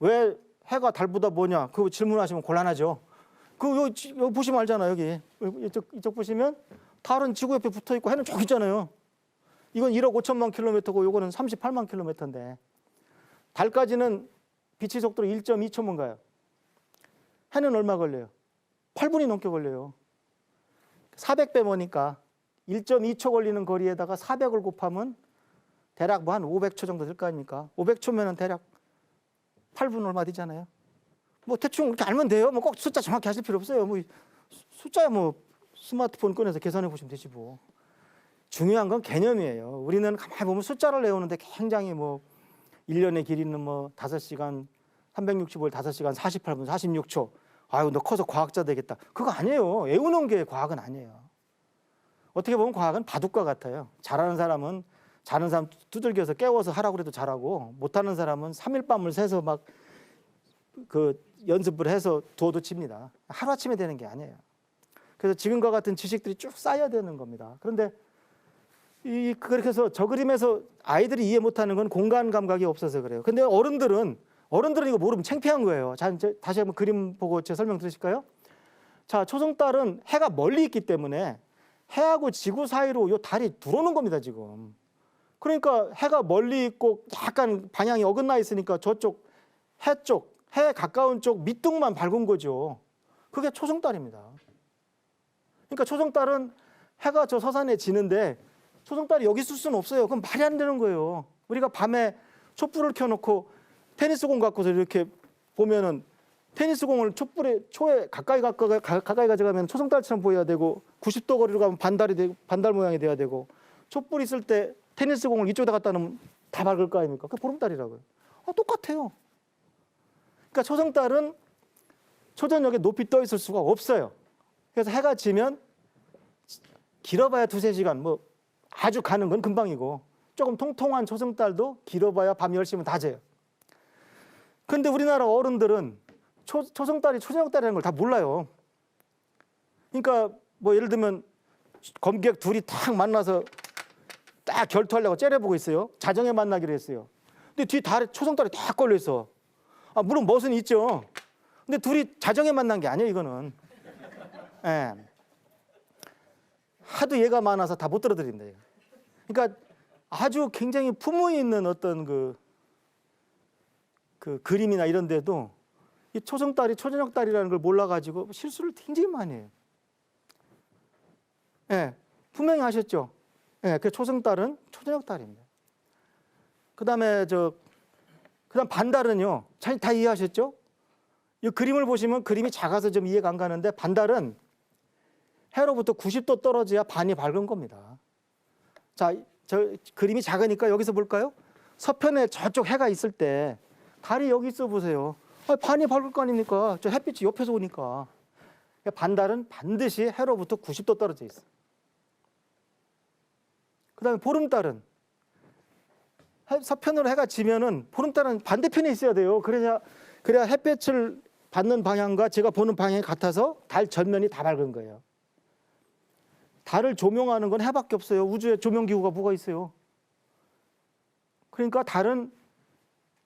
왜 해가 달보다 뭐냐? 그거 질문하시면 곤란하죠. 여기 보시면 알잖아요. 여기 이쪽 보시면 달은 지구 옆에 붙어 있고 해는 쭉 있잖아요. 이건 1억 5천만 킬로미터고 요거는 38만 킬로미터인데 달까지는 빛의 속도로 1.2초면 가요. 해는 얼마 걸려요? 8분이 넘게 걸려요. 400배 뭐니까 1.2초 걸리는 거리에다가 400을 곱하면 대략 뭐 한 500초 정도 될 거 아닙니까? 500초면은 대략 8분 얼마 되잖아요. 뭐 대충 이렇게 알면 돼요. 뭐 꼭 숫자 정확히 하실 필요 없어요. 뭐 숫자야 뭐 스마트폰 꺼내서 계산해 보시면 되지 뭐. 중요한 건 개념이에요. 우리는 가만히 보면 숫자를 외우는데 굉장히 뭐 1년의 길이는 뭐 5시간 365일 5시간 48분 46초. 아유 너 커서 과학자 되겠다. 그거 아니에요. 외우는 게 과학은 아니에요. 어떻게 보면 과학은 바둑과 같아요. 잘하는 사람은 자는 사람 두들겨서 깨워서 하라고 그래도 잘하고 못하는 사람은 3일 밤을 새서 막 연습을 해서 두어도 칩니다. 하루아침에 되는 게 아니에요. 그래서 지금과 같은 지식들이 쭉 쌓여야 되는 겁니다. 그런데 그렇게 해서 저 그림에서 아이들이 이해 못하는 건 공간 감각이 없어서 그래요. 근데 어른들은 이거 모르면 창피한 거예요. 자, 다시 한번 그림 보고 제 설명 들으실까요? 자, 초승달은 해가 멀리 있기 때문에 해하고 지구 사이로 요 달이 들어오는 겁니다, 지금. 그러니까 해가 멀리 있고 약간 방향이 어긋나 있으니까 저쪽 해 가까운 쪽 밑둥만 밟은 거죠. 그게 초승달입니다. 그러니까 초승달은 해가 저 서산에 지는데 초승달이 여기 있을 수는 없어요. 그럼 말이 안 되는 거예요. 우리가 밤에 촛불을 켜놓고 테니스공 갖고서 이렇게 보면은 테니스공을 초에 가까이 가져가면 초승달처럼 보여야 되고 90도 거리로 가면 반달 모양이 돼야 되고 촛불 있을 때 테니스공을 이쪽에다 갖다 놓으면 다 밝을 거 아닙니까? 그게 보름달이라고요. 똑같아요. 그러니까 초승달은 초저녁에 높이 떠 있을 수가 없어요. 그래서 해가 지면 길어봐야 2-3시간 뭐 아주 가는 건 금방이고 조금 통통한 초승달도 길어봐야 밤 10시면 다 져요. 근데 우리나라 어른들은 초승달이 초저녁달이라는 걸 다 몰라요. 그러니까 뭐 예를 들면 검객 둘이 딱 만나서 딱 결투하려고 째려보고 있어요. 자정에 만나기로 했어요. 근데 뒤 달에 초승달이 딱 걸려 있어. 물론 멋은 있죠. 근데 둘이 자정에 만난 게 아니에요, 이거는. 예. 하도 얘가 많아서 다 못 들어드린다. 그러니까 아주 굉장히 품위 있는 어떤 그 그림이나 이런 데도 이 초승달이 초저녁달이라는 걸 몰라가지고 실수를 굉장히 많이 해요. 예. 분명히 아셨죠? 예. 그 초승달은 초저녁달입니다. 그다음 반달은요. 다 이해하셨죠? 이 그림을 보시면 그림이 작아서 좀 이해가 안 가는데 반달은 해로부터 90도 떨어져야 반이 밝은 겁니다. 자, 저 그림이 작으니까 여기서 볼까요? 서편에 저쪽 해가 있을 때 달이 여기 있어 보세요. 반이 밝을 거 아닙니까? 저 햇빛이 옆에서 오니까. 반달은 반드시 해로부터 90도 떨어져 있어. 그다음에 보름달은 서편으로 해가 지면은 보름달은 반대편에 있어야 돼요. 그래야 햇빛을 받는 방향과 제가 보는 방향이 같아서 달 전면이 다 밝은 거예요. 달을 조명하는 건 해밖에 없어요. 우주에 조명기구가 뭐가 있어요. 그러니까 달은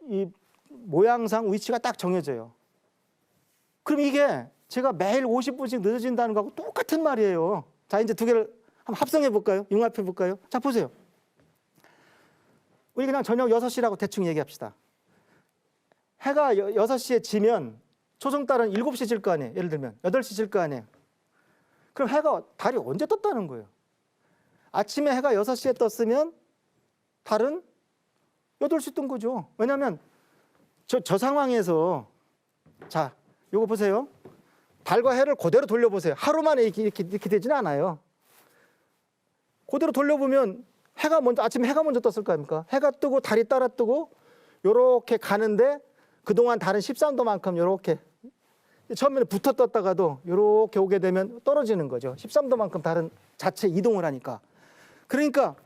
이 모양상 위치가 딱 정해져요. 그럼 이게 제가 매일 50분씩 늦어진다는 거하고 똑같은 말이에요. 자, 이제 두 개를 한번 합성해 볼까요? 융합해 볼까요? 자, 보세요. 우리 그냥 저녁 6시라고 대충 얘기합시다. 해가 6시에 지면 초승달은 7시 질 거 아니에요. 예를 들면 8시 질 거 아니에요. 그럼 달이 언제 떴다는 거예요? 아침에 해가 6시에 떴으면 달은 8시 뜬 거죠. 왜냐하면 저 상황에서 자, 요거 보세요. 달과 해를 그대로 돌려보세요. 하루 만에 이렇게 되지는 않아요. 그대로 돌려보면 아침에 해가 먼저 떴을 거 아닙니까? 해가 뜨고 달이 따라 뜨고 요렇게 가는데 그동안 달은 13도만큼 요렇게 처음에는 붙어 떴다가도 요렇게 오게 되면 떨어지는 거죠. 13도만큼 달은 자체 이동을 하니까. 그러니까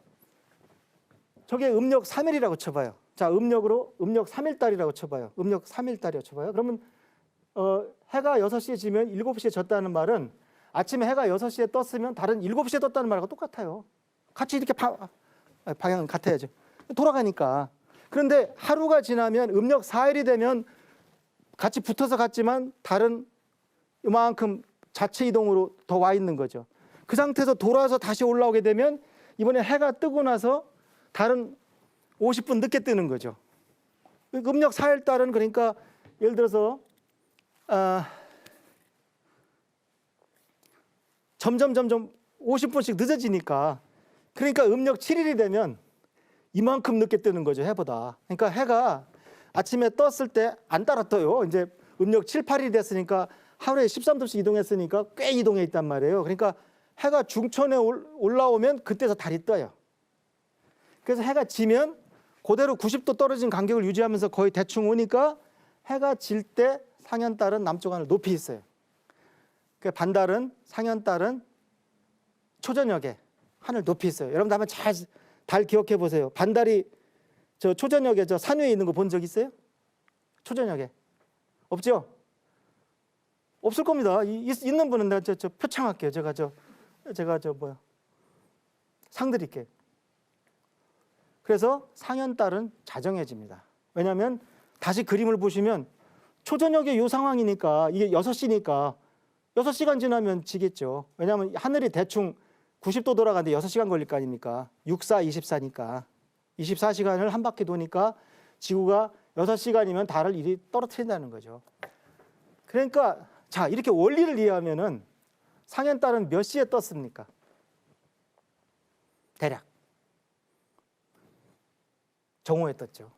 저게 음력 3일이라고 쳐봐요. 자, 음력 3일달이라고 쳐봐요. 음력 3일달이라고 쳐봐요. 그러면 해가 6시에 지면 7시에 졌다는 말은 아침에 해가 6시에 떴으면 달은 7시에 떴다는 말과 똑같아요. 같이 이렇게 방향은 같아야죠. 돌아가니까. 그런데 하루가 지나면 음력 4일이 되면 같이 붙어서 갔지만 달은 이만큼 자체 이동으로 더 와 있는 거죠. 그 상태에서 돌아서 다시 올라오게 되면 이번에 해가 뜨고 나서 달은 50분 늦게 뜨는 거죠. 음력 4일 달은 그러니까 예를 들어서 점점 50분씩 늦어지니까 그러니까 음력 7일이 되면 이만큼 늦게 뜨는 거죠, 해보다. 그러니까 해가 아침에 떴을 때 안 따라 떠요. 이제 음력 7, 8일이 됐으니까 하루에 13도씩 이동했으니까 꽤 이동해 있단 말이에요. 그러니까 해가 중천에 올라오면 그때서 달이 떠요. 그래서 해가 지면 그대로 90도 떨어진 간격을 유지하면서 거의 대충 오니까 해가 질 때 상현달은 남쪽 하늘 높이 있어요. 그러니까 반달은 상현달은 초저녁에 하늘 높이 있어요. 여러분들 한번 잘 달 기억해 보세요. 반달이 저 초저녁에 저 산 위에 있는 거 본 적 있어요? 초저녁에 없죠? 없을 겁니다. 있는 분은 내가 저 표창할게요. 제가 상 드릴게요. 그래서 상현달은 자정해집니다. 왜냐하면 다시 그림을 보시면 초저녁에 이 상황이니까 이게 6시니까 6시간 지나면 지겠죠. 왜냐하면 하늘이 대충 90도 돌아가는데 6시간 걸릴 거 아닙니까? 6, 4, 24니까 24시간을 한 바퀴 도니까 지구가 6시간이면 달을 이리 떨어뜨린다는 거죠. 그러니까 자, 이렇게 원리를 이해하면은 상현달은 몇 시에 떴습니까? 대략 정오에 떴죠.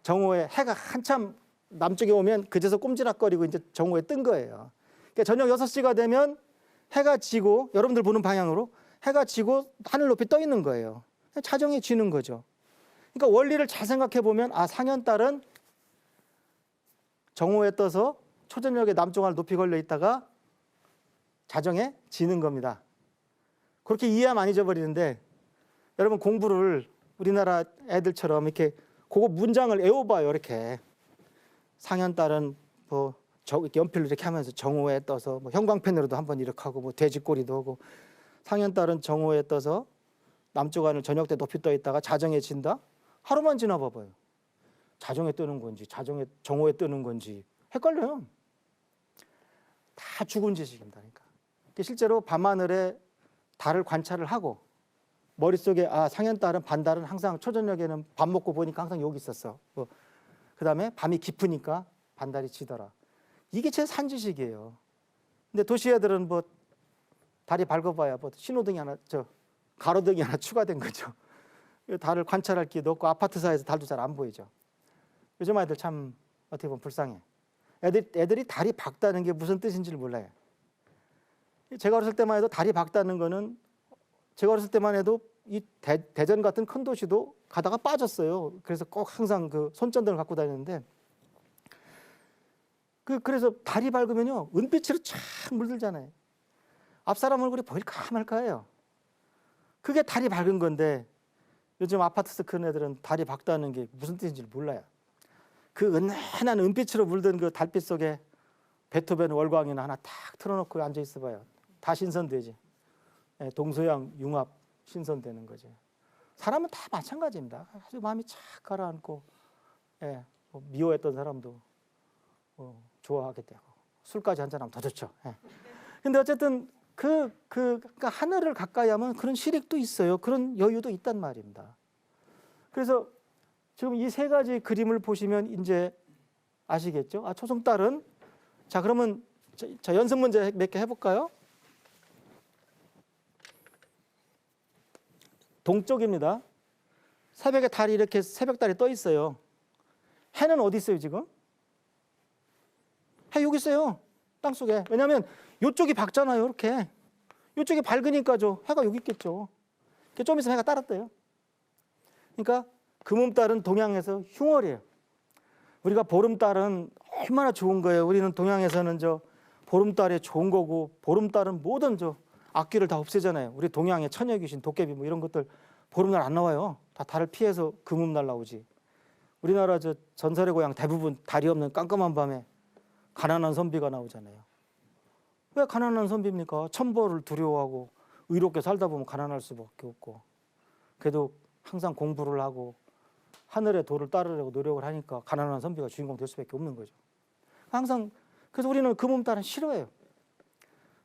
정오에 해가 한참 남쪽에 오면 그제서 꼼지락거리고 이제 정오에 뜬 거예요. 그러니까 저녁 6시가 되면 해가 지고 여러분들 보는 방향으로 해가 지고 하늘 높이 떠 있는 거예요. 자정에 지는 거죠. 그러니까 원리를 잘 생각해 보면 상현달은 정오에 떠서 초저녁에 남쪽 하늘 높이 걸려 있다가 자정에 지는 겁니다. 그렇게 이해하면 안 잊어버리는데 여러분 공부를 우리나라 애들처럼 이렇게 그거 문장을 외워봐요. 이렇게 상현달은 이렇게 연필로 이렇게 하면서 정오에 떠서 형광펜으로도 한번 이렇게 하고 돼지꼬리도 하고 상현달은 정오에 떠서 남쪽 하늘 저녁 때 높이 떠 있다가 자정에 진다. 하루만 지나 봐봐요. 자정에 뜨는 건지 정오에 뜨는 건지 헷갈려요. 다 죽은 지식입니다. 그러니까 실제로 밤하늘에 달을 관찰을 하고 머릿속에 상현달은 반달은 항상 초저녁에는 밥 먹고 보니까 항상 여기 있었어. 그다음에 밤이 깊으니까 반달이 지더라. 이게 제 산지식이에요. 근데 도시 애들은 달이 밝아봐야 신호등이 하나 가로등이 하나 추가된 거죠. 달을 관찰할 기회도 없고 아파트 사이에서 달도 잘 안 보이죠. 요즘 아이들 참 어떻게 보면 불쌍해. 애들이 다리 박다는 게 무슨 뜻인지를 몰라요. 제가 어렸을 때만 해도 다리 박다는 거는 제가 어렸을 때만 해도 이 대전 같은 큰 도시도 가다가 빠졌어요. 그래서 꼭 항상 그 손전등을 갖고 다녔는데 그래서 다리 밝으면요 은빛으로 쫙 물들잖아요. 앞 사람 얼굴이 보일까 말까예요. 그게 다리 밝은 건데 요즘 아파트에서 크는 애들은 다리 밝다는 게 무슨 뜻인지 몰라요. 그 은은한 은빛으로 물든 그 달빛 속에 베토벤 월광이나 하나 탁 틀어놓고 앉아 있어봐요. 다 신선되지. 동서양 융합 신선되는 거죠. 사람은 다 마찬가지입니다. 아주 마음이 착 가라앉고 뭐 미워했던 사람도 좋아하게 되고 술까지 한잔하면 더 좋죠. 근데 어쨌든 그러니까 하늘을 가까이 하면 그런 실익도 있어요. 그런 여유도 있단 말입니다. 그래서 지금 이 세 가지 그림을 보시면 이제 아시겠죠? 초승달은 자 그러면 자 연습 문제 몇 개 해볼까요? 동쪽입니다. 새벽에 달이 이렇게 새벽달이 떠 있어요. 해는 어디 있어요 지금? 해 여기 있어요. 땅 속에. 왜냐하면 이쪽이 밝잖아요. 이렇게. 이쪽이 밝으니까죠. 해가 여기 있겠죠. 좀 있으면 해가 따라 떠요. 그러니까 금음달은 동양에서 흉월이에요. 우리가 보름달은 얼마나 좋은 거예요. 우리는 동양에서는 보름달이 좋은 거고 보름달은 모든 악귀를 다 없애잖아요. 우리 동양의 처녀 귀신, 도깨비 뭐 이런 것들 보름날 안 나와요. 다 달을 피해서 금음날 나오지. 우리나라 전설의 고향 대부분 달이 없는 깜깜한 밤에 가난한 선비가 나오잖아요. 왜 가난한 선비입니까? 천벌을 두려워하고 의롭게 살다 보면 가난할 수밖에 없고 그래도 항상 공부를 하고 하늘의 도를 따르려고 노력을 하니까 가난한 선비가 주인공 될 수밖에 없는 거죠. 항상 그래서 우리는 금음달은 싫어해요.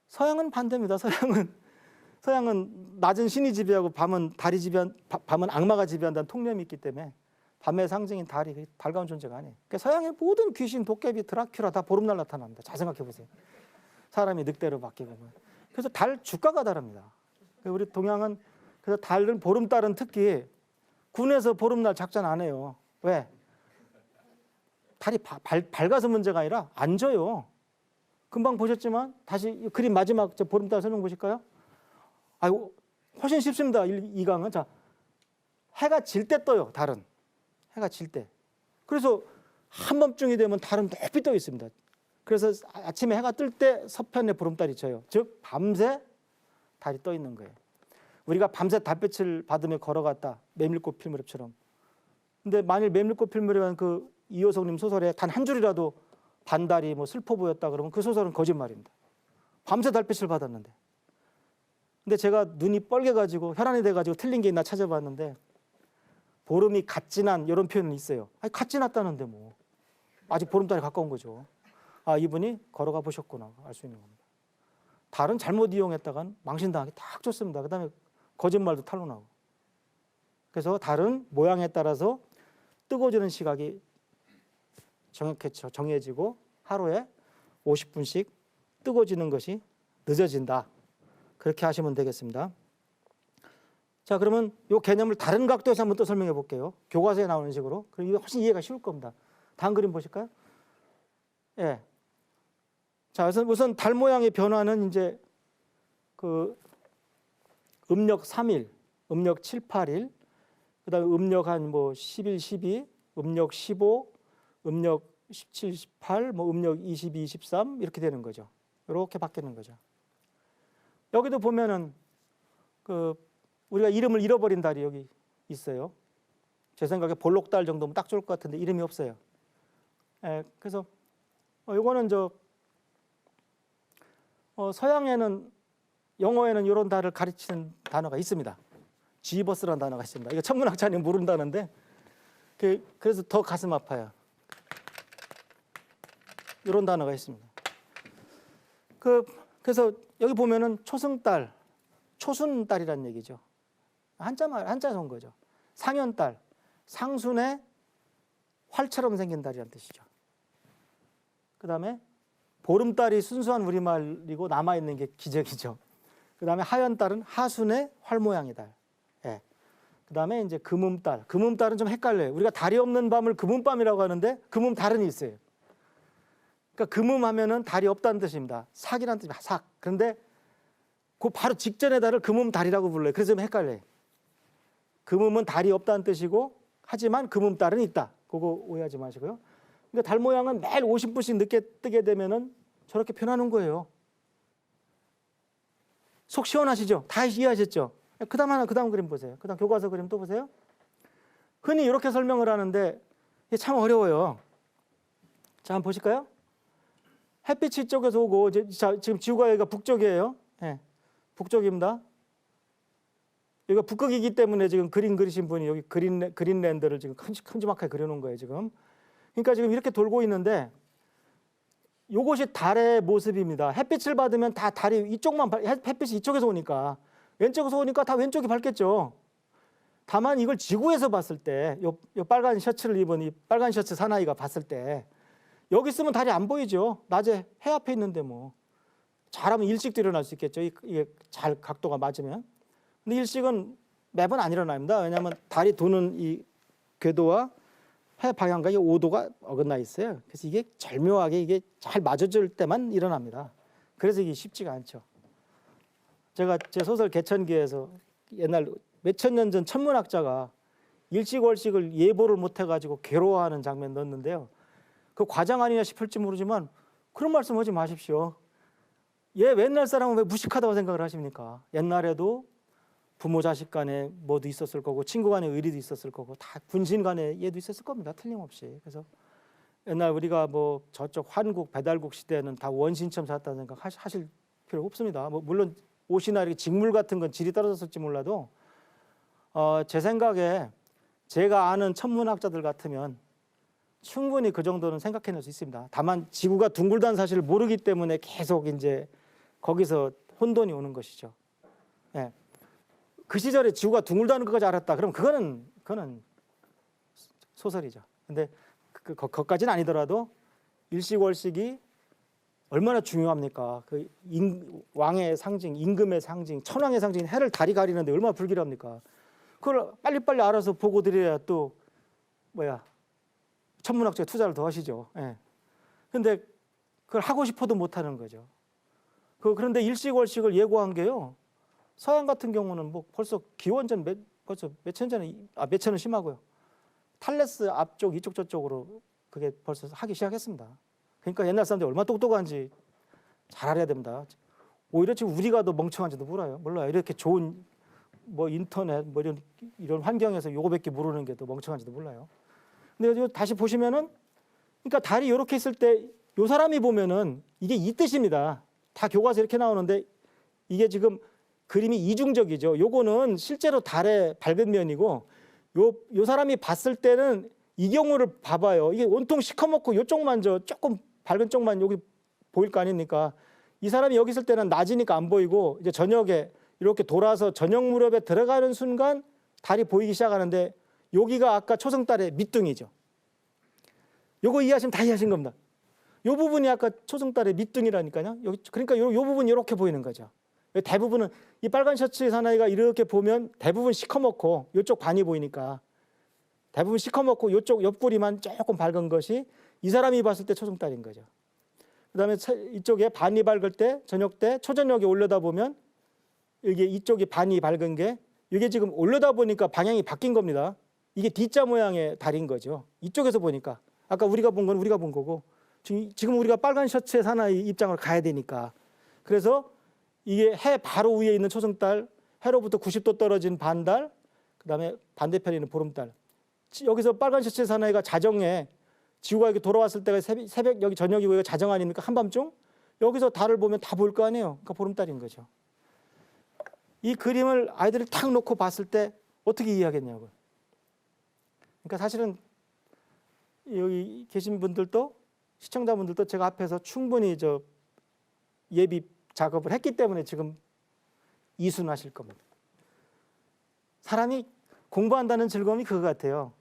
서양은 반대입니다. 서양은 낮은 신이 지배하고 밤은 악마가 지배한다는 통념이 있기 때문에 밤의 상징인 달이 밝은 존재가 아니에요. 그러니까 서양의 모든 귀신, 도깨비, 드라큘라 다 보름날 나타납니다. 잘 생각해 보세요. 사람이 늑대로 바뀌고. 그래서 달 주가가 다릅니다. 우리 동양은 그래서 달은 보름달은 특히 군에서 보름날 작전 안 해요. 왜? 달이 밝아서 문제가 아니라 안 져요. 금방 보셨지만 다시 그림 마지막 보름달 설명 보실까요? 아이고 훨씬 쉽습니다. 이 강은 자 해가 질 때 떠요. 달은 해가 질 때. 그래서 한밤중이 되면 달은 높이 떠 있습니다. 그래서 아침에 해가 뜰 때 서편에 보름달이 져요. 즉 밤새 달이 떠 있는 거예요. 우리가 밤새 달빛을 받으며 걸어갔다. 메밀꽃 필 무렵처럼. 근데 만일 메밀꽃 필 무렵은 그 이효성님 소설에 단 한 줄이라도 반달이 뭐 슬퍼 보였다 그러면 그 소설은 거짓말입니다. 밤새 달빛을 받았는데. 근데 제가 눈이 뻘개가지고 혈안이 돼가지고 틀린 게 있나 찾아봤는데 보름이 갓 지난 이런 표현은 있어요. 아니 갓 지났다는데 뭐 아직 보름달에 가까운 거죠. 이분이 걸어가 보셨구나 알 수 있는 겁니다. 달은 잘못 이용했다간 망신당하기 딱 좋습니다. 그다음에 거짓말도 탄로 나고. 그래서 달은 모양에 따라서 뜨거워지는 시각이 정해지고 하루에 50분씩 뜨거워지는 것이 늦어진다. 그렇게 하시면 되겠습니다. 자, 그러면 이 개념을 다른 각도에서 한번 또 설명해 볼게요. 교과서에 나오는 식으로. 그럼 이게 훨씬 이해가 쉬울 겁니다. 다음 그림 보실까요? 예. 자, 우선 달 모양의 변화는 이제 그 음력 3일, 음력 7, 8일, 그다음에 음력 한 뭐 11, 12, 음력 15, 음력 17, 18, 뭐 음력 22, 23 이렇게 되는 거죠. 이렇게 바뀌는 거죠. 여기도 보면은 그 우리가 이름을 잃어버린 달이 여기 있어요. 제 생각에 볼록달 정도면 딱 좋을 것 같은데 이름이 없어요. 그래서 요거는 서양에는 영어에는 이런 달을 가르치는 단어가 있습니다. 지버스라는 단어가 있습니다. 이거 천문학자님 모른다는데 그래서 더 가슴 아파요. 이런 단어가 있습니다. 그래서 여기 보면은 초승달, 초순달이라는 얘기죠. 한자 선 거죠. 상현달, 상순에 활처럼 생긴 달이라는 뜻이죠. 그다음에 보름달이 순수한 우리말이고 남아있는 게 기적이죠. 그다음에 하연달은 하순의 활 모양의 달. 예. 그다음에 이제 금음달. 금음달은 좀 헷갈려요. 우리가 달이 없는 밤을 금음밤이라고 하는데 금음달은 있어요. 그러니까 금음하면은 달이 없다는 뜻입니다. 삭이라는 뜻입니다. 삭. 그런데 그 바로 직전의 달을 금음달이라고 불러요. 그래서 좀 헷갈려요. 금음은 달이 없다는 뜻이고 하지만 금음달은 있다. 그거 오해하지 마시고요. 그러니까 달 모양은 매일 50분씩 늦게 뜨게 되면은 저렇게 변하는 거예요. 속 시원하시죠? 다 이해하셨죠? 그다음 그림 보세요. 그다음 교과서 그림 또 보세요. 흔히 이렇게 설명을 하는데 이게 참 어려워요. 자, 한번 보실까요? 햇빛이 이쪽에서 오고 지금 지구가 여기가 북쪽이에요. 네, 북쪽입니다. 여기가 북극이기 때문에 지금 그림 그리신 분이 여기 그린랜드를 지금 큼지막하게 그려놓은 거예요. 지금. 그러니까 지금 이렇게 돌고 있는데 이것이 달의 모습입니다. 햇빛을 받으면 다 달이 햇빛이 이쪽에서 오니까 왼쪽에서 오니까 다 왼쪽이 밝겠죠. 다만 이걸 지구에서 봤을 때 요 빨간 셔츠를 입은 이 빨간 셔츠 사나이가 봤을 때 여기 있으면 달이 안 보이죠. 낮에 해 앞에 있는데 뭐 잘하면 일찍도 일어날 수 있겠죠. 이게 잘 각도가 맞으면. 근데 일찍은 매번 안 일어납니다. 왜냐하면 달이 도는 이 궤도와 해 방향과 이 5도가 어긋나 있어요. 그래서 이게 절묘하게 이게 잘 맞아줄 때만 일어납니다. 그래서 이게 쉽지가 않죠. 제가 제 소설 개천기에서 옛날 몇천 년 전 천문학자가 일식월식을 예보를 못해가지고 괴로워하는 장면 넣었는데요. 그 과장 아니냐 싶을지 모르지만 그런 말씀 하지 마십시오. 얘 옛날 사람은 왜 무식하다고 생각을 하십니까? 옛날에도 부모 자식 간에 뭐도 있었을 거고 친구 간에 의리도 있었을 거고 다 군신 간에 얘도 있었을 겁니다. 틀림없이. 그래서 옛날 우리가 뭐 저쪽 환국 배달국 시대에는 다 원신처럼 살았다는 생각 하실 필요 없습니다. 뭐 물론 옷이나 이렇게 직물 같은 건 질이 떨어졌을지 몰라도 제 생각에 제가 아는 천문학자들 같으면 충분히 그 정도는 생각해낼 수 있습니다. 다만 지구가 둥글다는 사실을 모르기 때문에 계속 이제 거기서 혼돈이 오는 것이죠. 예. 그 시절에 지구가 둥글다는 것까지 알았다. 그럼 그거는 소설이죠. 근데 그것까지는 아니더라도 일식월식이 얼마나 중요합니까? 그 왕의 상징, 임금의 상징, 천왕의 상징 해를 달이 가리는데 얼마나 불길합니까? 그걸 빨리빨리 알아서 보고 드려야 또 천문학자에 투자를 더 하시죠. 예. 근데 그걸 하고 싶어도 못 하는 거죠. 그런데 일식월식을 예고한 게요. 서양 같은 경우는 뭐 벌써 기원전 벌써 몇천 전에 몇천은 심하고요. 탈레스 앞쪽 이쪽 저쪽으로 그게 벌써 하기 시작했습니다. 그러니까 옛날 사람들이 얼마나 똑똑한지 잘 알아야 됩니다. 오히려 지금 우리가 더 멍청한지도 몰라요. 이렇게 좋은 뭐 인터넷 뭐 이런 환경에서 요거밖에 모르는 게 더 멍청한지도 몰라요. 근데 다시 보시면은 그러니까 달이 이렇게 있을 때 요 사람이 보면은 이게 이 뜻입니다. 다 교과서 이렇게 나오는데 이게 지금 그림이 이중적이죠. 요거는 실제로 달의 밝은 면이고 요 사람이 봤을 때는 이 경우를 봐봐요. 이게 온통 시커멓고 요쪽만 조금 밝은 쪽만 여기 보일 거 아닙니까? 이 사람이 여기 있을 때는 낮이니까 안 보이고 이제 저녁에 이렇게 돌아서 저녁 무렵에 들어가는 순간 달이 보이기 시작하는데 여기가 아까 초승달의 밑둥이죠. 요거 이해하시면 다 이해하신 겁니다. 요 부분이 아까 초승달의 밑둥이라니까요. 그러니까 요 부분이 이렇게 보이는 거죠. 대부분은 이 빨간 셔츠의 사나이가 이렇게 보면 대부분 시커멓고 이쪽 반이 보이니까 대부분 시커멓고 이쪽 옆구리만 조금 밝은 것이 이 사람이 봤을 때 초승달인 거죠. 그다음에 이쪽에 반이 밝을 때 저녁 때 초저녁에 올려다보면 이게 이쪽이 반이 밝은 게 이게 지금 올려다보니까 방향이 바뀐 겁니다. 이게 D자 모양의 달인 거죠. 이쪽에서 보니까 아까 우리가 본 건 우리가 본 거고 지금 우리가 빨간 셔츠의 사나이 입장으로 가야 되니까 그래서 이게 해 바로 위에 있는 초승달, 해로부터 90도 떨어진 반달, 그다음에 반대편에 있는 보름달. 여기서 빨간 셔츠의 사나이가 자정에 지구가 이렇게 돌아왔을 때가 새벽 여기 저녁이고 이거 자정 아닙니까? 한밤중? 여기서 달을 보면 다 보일 거 아니에요. 그러니까 보름달인 거죠. 이 그림을 아이들을 탁 놓고 봤을 때 어떻게 이해하겠냐고요. 그러니까 사실은 여기 계신 분들도 시청자분들도 제가 앞에서 충분히 예비 작업을 했기 때문에 지금 이순하실 겁니다. 사람이 공부한다는 즐거움이 그거 같아요.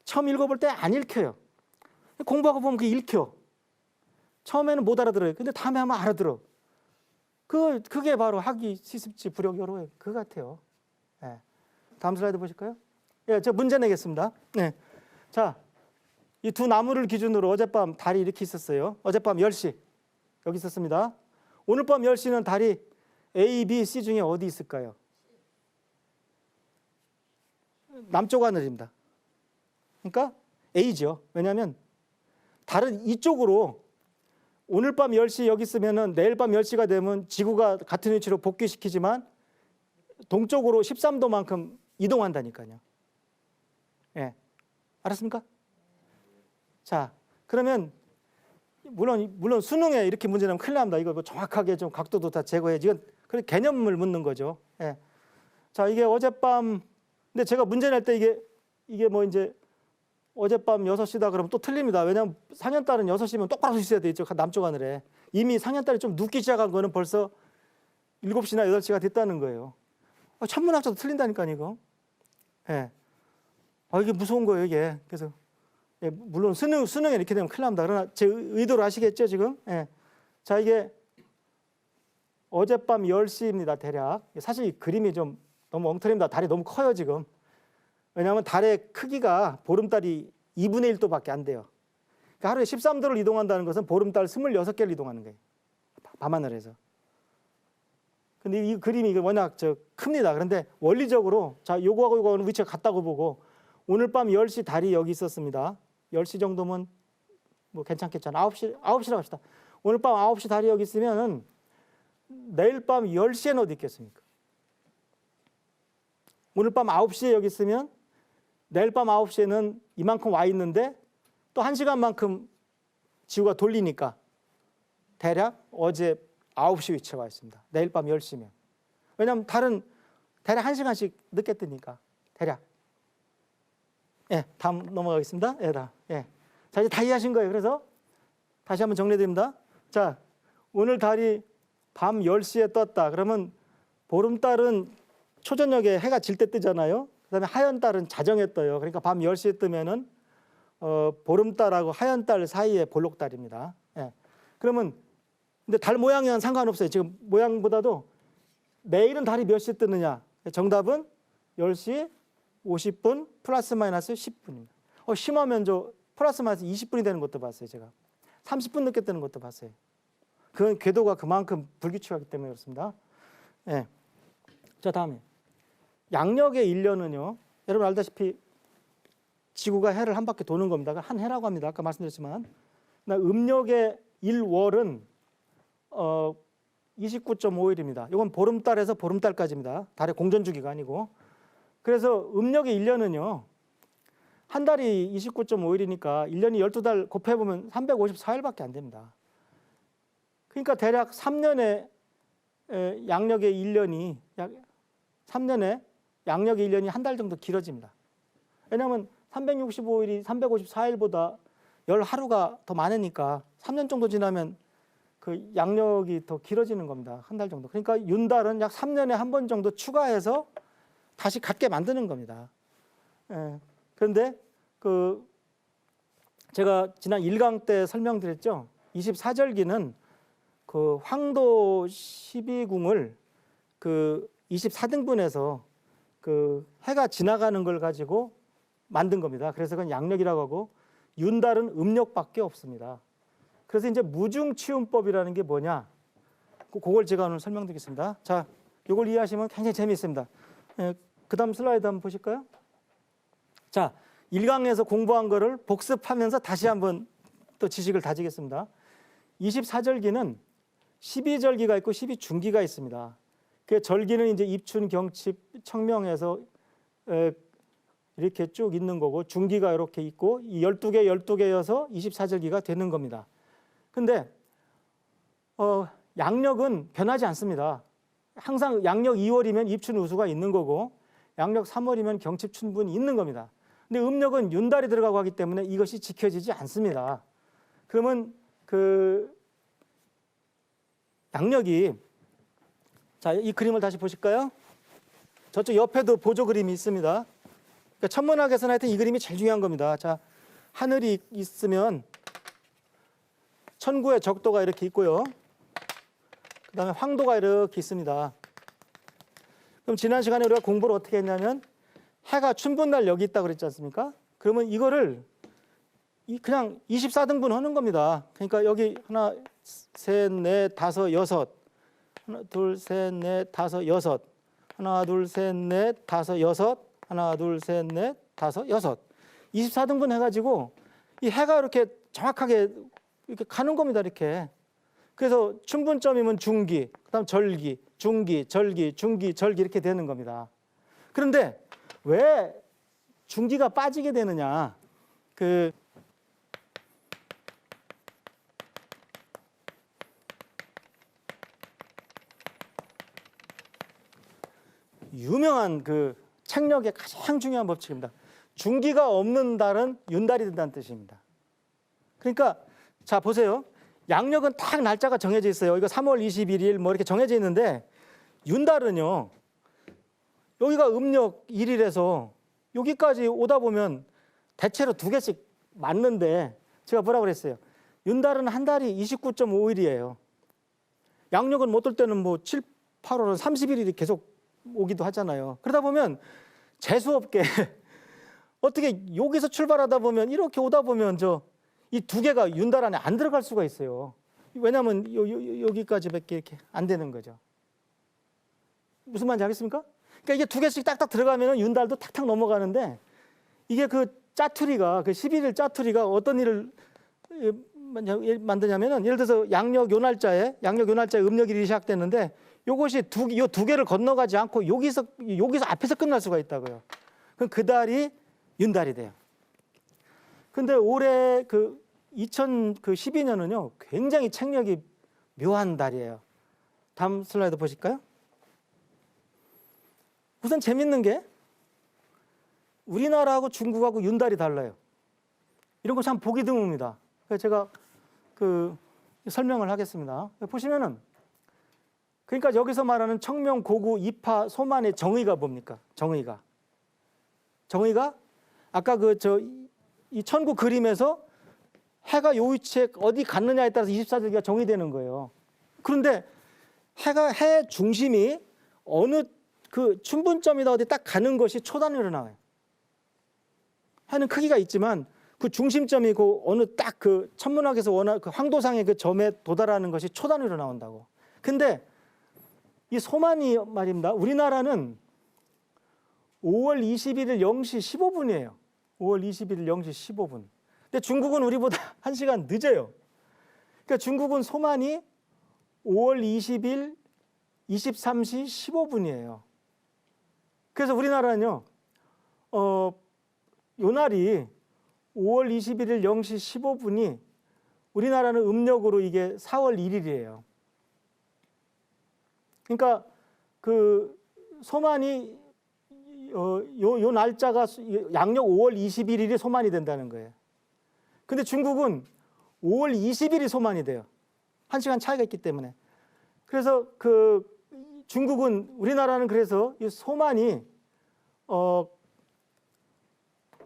처음 읽어볼 때 안 읽혀요. 공부하고 보면 그게 읽혀. 처음에는 못 알아들어요. 근데 다음에 하면 알아들어. 그게 바로 하기 시습지 부력여로예요. 그거 같아요. 네. 다음 슬라이드 보실까요? 예, 저 문제 내겠습니다. 네. 자, 이 두 나무를 기준으로 어젯밤 달이 이렇게 있었어요. 어젯밤 10시 여기 있었습니다. 오늘 밤 10시는 달이 A, B, C 중에 어디 있을까요? 남쪽 하늘입니다. 그러니까 A죠. 왜냐하면 달은 이쪽으로 오늘 밤 10시 여기 있으면은 내일 밤 10시가 되면 지구가 같은 위치로 복귀시키지만 동쪽으로 13도만큼 이동한다니까요. 예. 알았습니까? 자, 그러면 물론 수능에 이렇게 문제 내면 큰일 납니다. 이거 뭐 정확하게 좀 각도도 다 제거해. 이건 그런 개념을 묻는 거죠. 예. 자, 이게 어젯밤 근데 제가 문제 낼 때 이게 뭐 이제 어젯밤 6시다 그러면 또 틀립니다. 왜냐하면 상현달은 6시면 똑바로 있어야 되죠. 남쪽 하늘에. 이미 상현달이 좀 눕기 시작한 거는 벌써 7시나 8시가 됐다는 거예요. 천문학자도 틀린다니까 이거. 예. 이게 무서운 거예요, 이게. 그래서 예, 물론 수능에 이렇게 되면 큰일 납니다. 그러나 제 의도를 아시겠죠, 지금? 예. 자, 이게 어젯밤 10시입니다, 대략. 사실 이 그림이 좀 너무 엉터리입니다. 달이 너무 커요, 지금. 왜냐하면 달의 크기가 보름달이 2분의 1도밖에 안 돼요. 그러니까 하루에 13도를 이동한다는 것은 보름달 26개를 이동하는 거예요. 밤하늘에서. 근데 이 그림이 워낙 큽니다. 그런데 원리적으로 자, 요거하고 요거는 위치가 같다고 보고 오늘 밤 10시 달이 여기 있었습니다. 10시 정도면 뭐 괜찮겠잖아. 9시라고 합시다. 오늘 밤 9시 달이 여기 있으면은 내일 밤 10시에는 어디 있겠습니까? 오늘 밤 9시에 여기 있으면 내일 밤 9시에는 이만큼 와 있는데 또 1시간만큼 지구가 돌리니까 대략 어제 9시 위치에 와 있습니다. 내일 밤 10시면. 왜냐하면 달은 대략 1시간씩 늦게 뜨니까 대략. 예, 다음 넘어가겠습니다. 예, 예. 자, 이제 다 이해하신 거예요. 그래서 다시 한번 정리해드립니다. 자, 오늘 달이 밤 10시에 떴다. 그러면 보름달은 초저녁에 해가 질 때 뜨잖아요. 그다음에 하얀달은 자정에 떠요. 그러니까 밤 10시에 뜨면은 보름달하고 하얀달 사이에 볼록달입니다. 예. 그러면 근데 달 모양이랑 상관없어요. 지금 모양보다도 내일은 달이 몇 시에 뜨느냐? 정답은 10시 50분 플러스 마이너스 10분입니다. 심하면 저 플러스 마이너스 20분이 되는 것도 봤어요. 제가 30분 늦게 뜨는 것도 봤어요. 그 궤도가 그만큼 불규칙하기 때문에 그렇습니다. 예. 자, 다음에 양력의 1년은요. 여러분 알다시피 지구가 해를 한 바퀴 도는 겁니다. 한 해라고 합니다. 아까 말씀드렸지만 음력의 1월은 29.5일입니다. 이건 보름달에서 보름달까지입니다. 달의 공전 주기가 아니고. 그래서 음력의 1년은요. 한 달이 29.5일이니까 1년이 12달 곱해보면 354일밖에 안 됩니다. 그러니까 대략 3년에 양력의 1년이 약 3년에 양력의 1년이 한 달 정도 길어집니다. 왜냐하면 365일이 354일보다 열 하루가 더 많으니까 3년 정도 지나면 그 양력이 더 길어지는 겁니다. 한 달 정도. 그러니까 윤달은 약 3년에 한 번 정도 추가해서 다시 갖게 만드는 겁니다. 예. 그런데 제가 지난 1강 때 설명드렸죠. 24절기는 그 황도 12궁을 그 24등분해서 그 해가 지나가는 걸 가지고 만든 겁니다. 그래서 그건 양력이라고 하고 윤달은 음력밖에 없습니다. 그래서 이제 무중치운법이라는 게 뭐냐? 그걸 제가 오늘 설명드리겠습니다. 자, 이걸 이해하시면 굉장히 재미있습니다. 그 다음 슬라이드 한번 보실까요? 자, 1강에서 공부한 거를 복습하면서 다시 한번 또 지식을 다지겠습니다. 24절기는 12절기가 있고 12중기가 있습니다. 그 절기는 이제 입춘, 경칩, 청명해서 이렇게 쭉 있는 거고 중기가 이렇게 있고 이 12개여서 24절기가 되는 겁니다. 근데 양력은 변하지 않습니다. 항상 양력 2월이면 입춘 우수가 있는 거고 양력 3월이면 경칩 춘분이 있는 겁니다. 근데 음력은 윤달이 들어가고 하기 때문에 이것이 지켜지지 않습니다. 그러면 그 양력이 자, 이 그림을 다시 보실까요? 저쪽 옆에도 보조 그림이 있습니다. 그러니까 천문학에서는 하여튼 이 그림이 제일 중요한 겁니다. 자, 하늘이 있으면 천구의 적도가 이렇게 있고요. 그 다음에 황도가 이렇게 있습니다. 그럼 지난 시간에 우리가 공부를 어떻게 했냐면 해가 춘분날 여기 있다고 그랬지 않습니까? 그러면 이거를 그냥 24등분 하는 겁니다. 그러니까 여기 하나, 셋, 넷, 다섯, 여섯. 하나, 둘, 셋, 넷, 다섯, 여섯. 하나, 둘, 셋, 넷, 다섯, 여섯. 하나, 둘, 셋, 넷, 다섯, 여섯. 24등분 해가지고 이 해가 이렇게 정확하게 이렇게 가는 겁니다. 이렇게. 그래서 춘분점이면 중기, 그다음 절기, 중기, 절기, 중기, 절기 이렇게 되는 겁니다. 그런데 왜 중기가 빠지게 되느냐? 유명한 책력의 가장 중요한 법칙입니다. 중기가 없는 달은 윤달이 된다는 뜻입니다. 그러니까 자 보세요. 양력은 딱 날짜가 정해져 있어요. 이거 3월 21일 뭐 이렇게 정해져 있는데 윤달은요. 여기가 음력 1일에서 여기까지 오다 보면 대체로 2개씩 맞는데 제가 뭐라고 그랬어요? 윤달은 한 달이 29.5일이에요. 양력은 뭐 어떨 때는 뭐 7, 8월은 31일이 계속 오기도 하잖아요. 그러다 보면 재수없게 어떻게 여기서 출발하다 보면 이렇게 오다 보면 이 2개가 윤달 안에 안 들어갈 수가 있어요. 왜냐하면 여기까지밖에 이렇게 안 되는 거죠. 무슨 말인지 알겠습니까? 그러니까 이게 2개씩 딱딱 들어가면 윤달도 탁탁 넘어가는데 이게 짜투리가 11일 짜투리가 어떤 일을 만드냐면은 예를 들어서 양력 요 날짜에 음력일이 시작됐는데 요것이 요 2개를 건너가지 않고 여기서 앞에서 끝날 수가 있다고요. 그럼 그 달이 윤달이 돼요. 근데 올해 2012년은요 굉장히 책력이 묘한 달이에요. 다음 슬라이드 보실까요? 우선 재밌는 게 우리나라하고 중국하고 윤달이 달라요. 이런 거 참 보기 드뭅니다. 그래서 제가 설명을 하겠습니다. 보시면은 그러니까 여기서 말하는 청명, 고구, 이파, 소만의 정의가 뭡니까? 정의가 아까 이 천구 그림에서 해가 요 위치에 어디 갔느냐에 따라서 24절기가 정의되는 거예요. 그런데 해 중심이 어느 춘분점이다 어디 딱 가는 것이 초단위로 나와요. 해는 크기가 있지만 그 중심점이 어느 딱 천문학에서 황도상의 그 점에 도달하는 것이 초단위로 나온다고. 근데 이 소만이 말입니다. 우리나라는 5월 21일 0시 15분이에요. 5월 21일 0시 15분. 근데 중국은 우리보다 1시간 늦어요. 그러니까 중국은 소만이 5월 20일 23시 15분이에요. 그래서 우리나라는요. 요 날이 5월 21일 0시 15분이 우리나라는 음력으로 이게 4월 1일이에요. 그러니까 소만이 요 날짜가 양력 5월 21일이 소만이 된다는 거예요. 근데 중국은 5월 20일이 소만이 돼요. 1시간 차이가 있기 때문에. 그래서 중국은 우리나라는 그래서 이 소만이 4월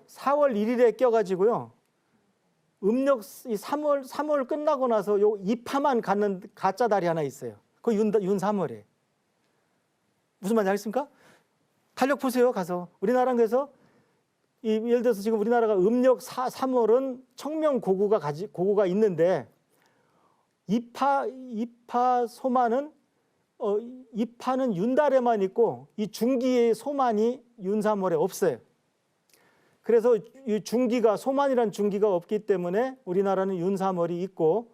1일에 껴가지고요. 음력 3월 끝나고 나서 요 이파만 갖는 가짜 달이 하나 있어요. 그 윤 3월에. 무슨 말인지 알겠습니까? 달력 보세요. 가서. 우리나라는 그래서 예를 들어서 지금 우리나라가 음력 3월은 청명 고구가 있는데 이파 소만은 이파는 윤달에만 있고 이 중기의 소만이 윤 3월에 없어요. 그래서 이 소만이란 중기가 없기 때문에 우리나라는 윤 3월이 있고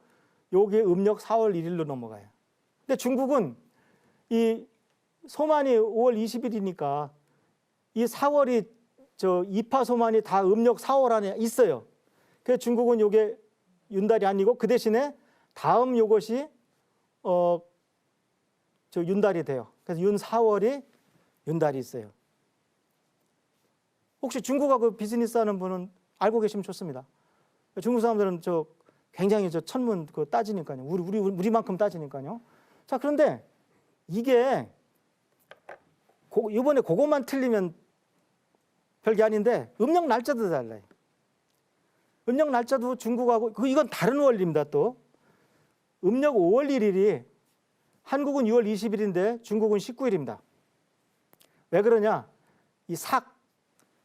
요게 음력 4월 1일로 넘어가요. 근데 중국은 이 소만이 5월 20일이니까 이 4월이 이파 소만이 다 음력 4월 안에 있어요. 그래서 중국은 요게 윤달이 아니고 그 대신에 다음 요것이 윤달이 돼요. 그래서 윤 4월이 윤달이 있어요. 혹시 중국하고 비즈니스 하는 분은 알고 계시면 좋습니다. 중국 사람들은 굉장히 천문 따지니까요. 우리만큼 따지니까요. 자, 그런데 이게 이번에 그것만 틀리면 별게 아닌데 음력 날짜도 달라요. 음력 날짜도 중국하고 이건 다른 원리입니다. 또 음력 5월 1일이 한국은 6월 20일인데 중국은 19일입니다. 왜 그러냐? 이 삭,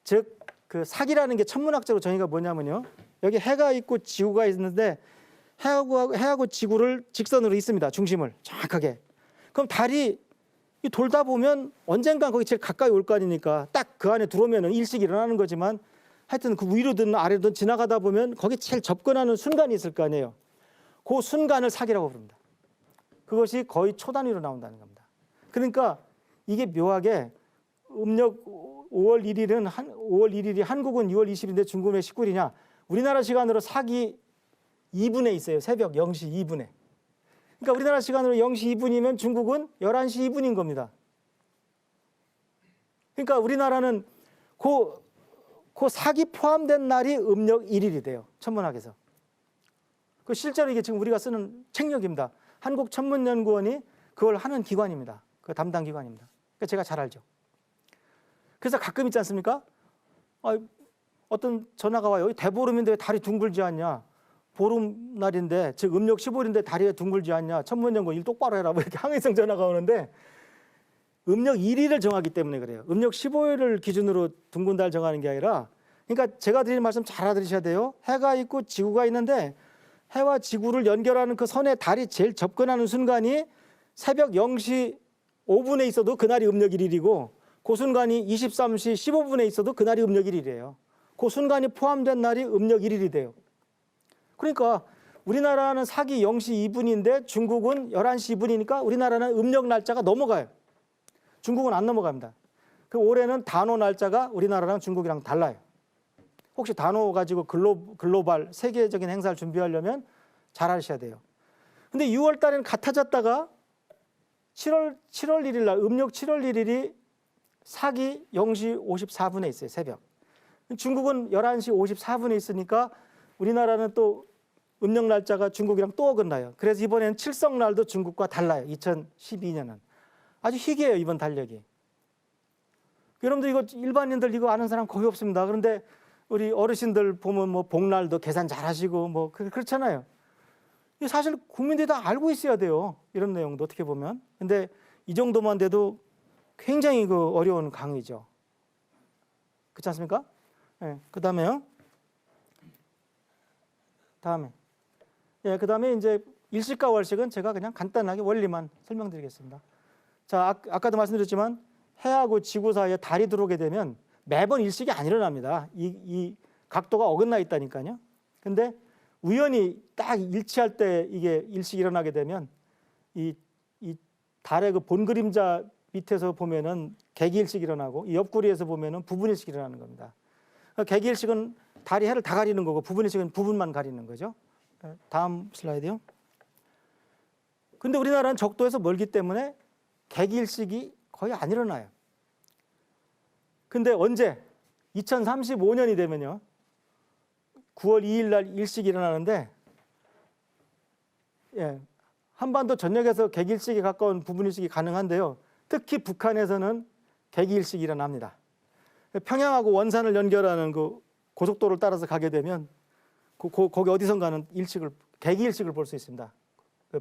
즉 삭이라는 게 천문학적으로 정의가 뭐냐면요. 여기 해가 있고 지구가 있는데 해하고 지구를 직선으로 있습니다. 중심을 정확하게. 그럼 달이 돌다 보면 언젠간 거기 제일 가까이 올 거 아닙니까? 딱 그 안에 들어오면 일식이 일어나는 거지만 하여튼 그 위로든 아래든 지나가다 보면 거기 제일 접근하는 순간이 있을 거 아니에요. 그 순간을 사기라고 부릅니다. 그것이 거의 초 단위로 나온다는 겁니다. 그러니까 이게 묘하게 음력 5월 1일이 한국은 6월 20일인데 중국은 왜 19일이냐? 우리나라 시간으로 사기 2분에 있어요. 새벽 0시 2분에. 그러니까 우리나라 시간으로 0시 2분이면 중국은 11시 2분인 겁니다. 그러니까 우리나라는 그 사기 포함된 날이 음력 1일이 돼요. 천문학에서. 그 실제로 이게 지금 우리가 쓰는 책력입니다. 한국천문연구원이 그걸 하는 기관입니다. 그 담당 기관입니다. 그러니까 제가 잘 알죠. 그래서 가끔 있지 않습니까? 어떤 전화가 와요. 대보름인데 왜 달이 둥글지 않냐? 보름날인데, 즉 음력 15일인데 달이 둥글지 않냐? 천문연구원 일 똑바로 해라. 뭐 이렇게 항의성 전화가 오는데 음력 1일을 정하기 때문에 그래요. 음력 15일을 기준으로 둥근 달 정하는 게 아니라, 그러니까 제가 드리는 말씀 잘 알아들으셔야 돼요. 해가 있고 지구가 있는데 해와 지구를 연결하는 그 선에 달이 제일 접근하는 순간이 새벽 0시 5분에 있어도 그날이 음력 1일이고 그 순간이 23시 15분에 있어도 그날이 음력 1일이에요. 그 순간이 포함된 날이 음력 1일이 돼요. 그러니까 우리나라는 사기 0시 2분인데 중국은 11시 2분이니까 우리나라는 음력 날짜가 넘어가요. 중국은 안 넘어갑니다. 그 올해는 단오 날짜가 우리나라랑 중국이랑 달라요. 혹시 단오 가지고 글로벌 세계적인 행사를 준비하려면 잘 아셔야 돼요. 근데 6월 달에는 같아졌다가 7월 1일 날 음력 7월 1일이 사기 0시 54분에 있어요. 새벽. 중국은 11시 54분에 있으니까 우리나라는 또 음력 날짜가 중국이랑 또 어긋나요. 그래서 이번에는 칠성날도 중국과 달라요. 2012년은. 아주 희귀해요. 이번 달력이. 여러분들 이거 일반인들 이거 아는 사람 거의 없습니다. 그런데 우리 어르신들 보면 뭐 복날도 계산 잘하시고 뭐 그렇잖아요. 사실 국민들이 다 알고 있어야 돼요. 이런 내용도 어떻게 보면. 근데 이 정도만 돼도 굉장히 그 어려운 강의죠. 그렇지 않습니까? 네, 그다음에요. 그다음에 이제 일식과 월식은 제가 그냥 간단하게 원리만 설명드리겠습니다. 자, 아까도 말씀드렸지만 해하고 지구 사이에 달이 들어오게 되면 매번 일식이 안 일어납니다. 이 각도가 어긋나 있다니까요. 근데 우연히 딱 일치할 때 이게 일식이 일어나게 되면 이 달의 그 본 그림자 밑에서 보면은 개기일식이 일어나고 이 옆구리에서 보면은 부분일식이 일어나는 겁니다. 개기일식은 달이 해를 다 가리는 거고 부분일식은 부분만 가리는 거죠. 다음 슬라이드요. 근데 우리나라는 적도에서 멀기 때문에 개기일식이 거의 안 일어나요. 근데 언제? 2035년이 되면요. 9월 2일 날 일식이 일어나는데 한반도 전역에서 개기일식에 가까운 부분일식이 가능한데요. 특히 북한에서는 개기일식이 일어납니다. 평양하고 원산을 연결하는 그 고속도로를 따라서 가게 되면 거기 어디선가는 개기일식을 볼 수 있습니다.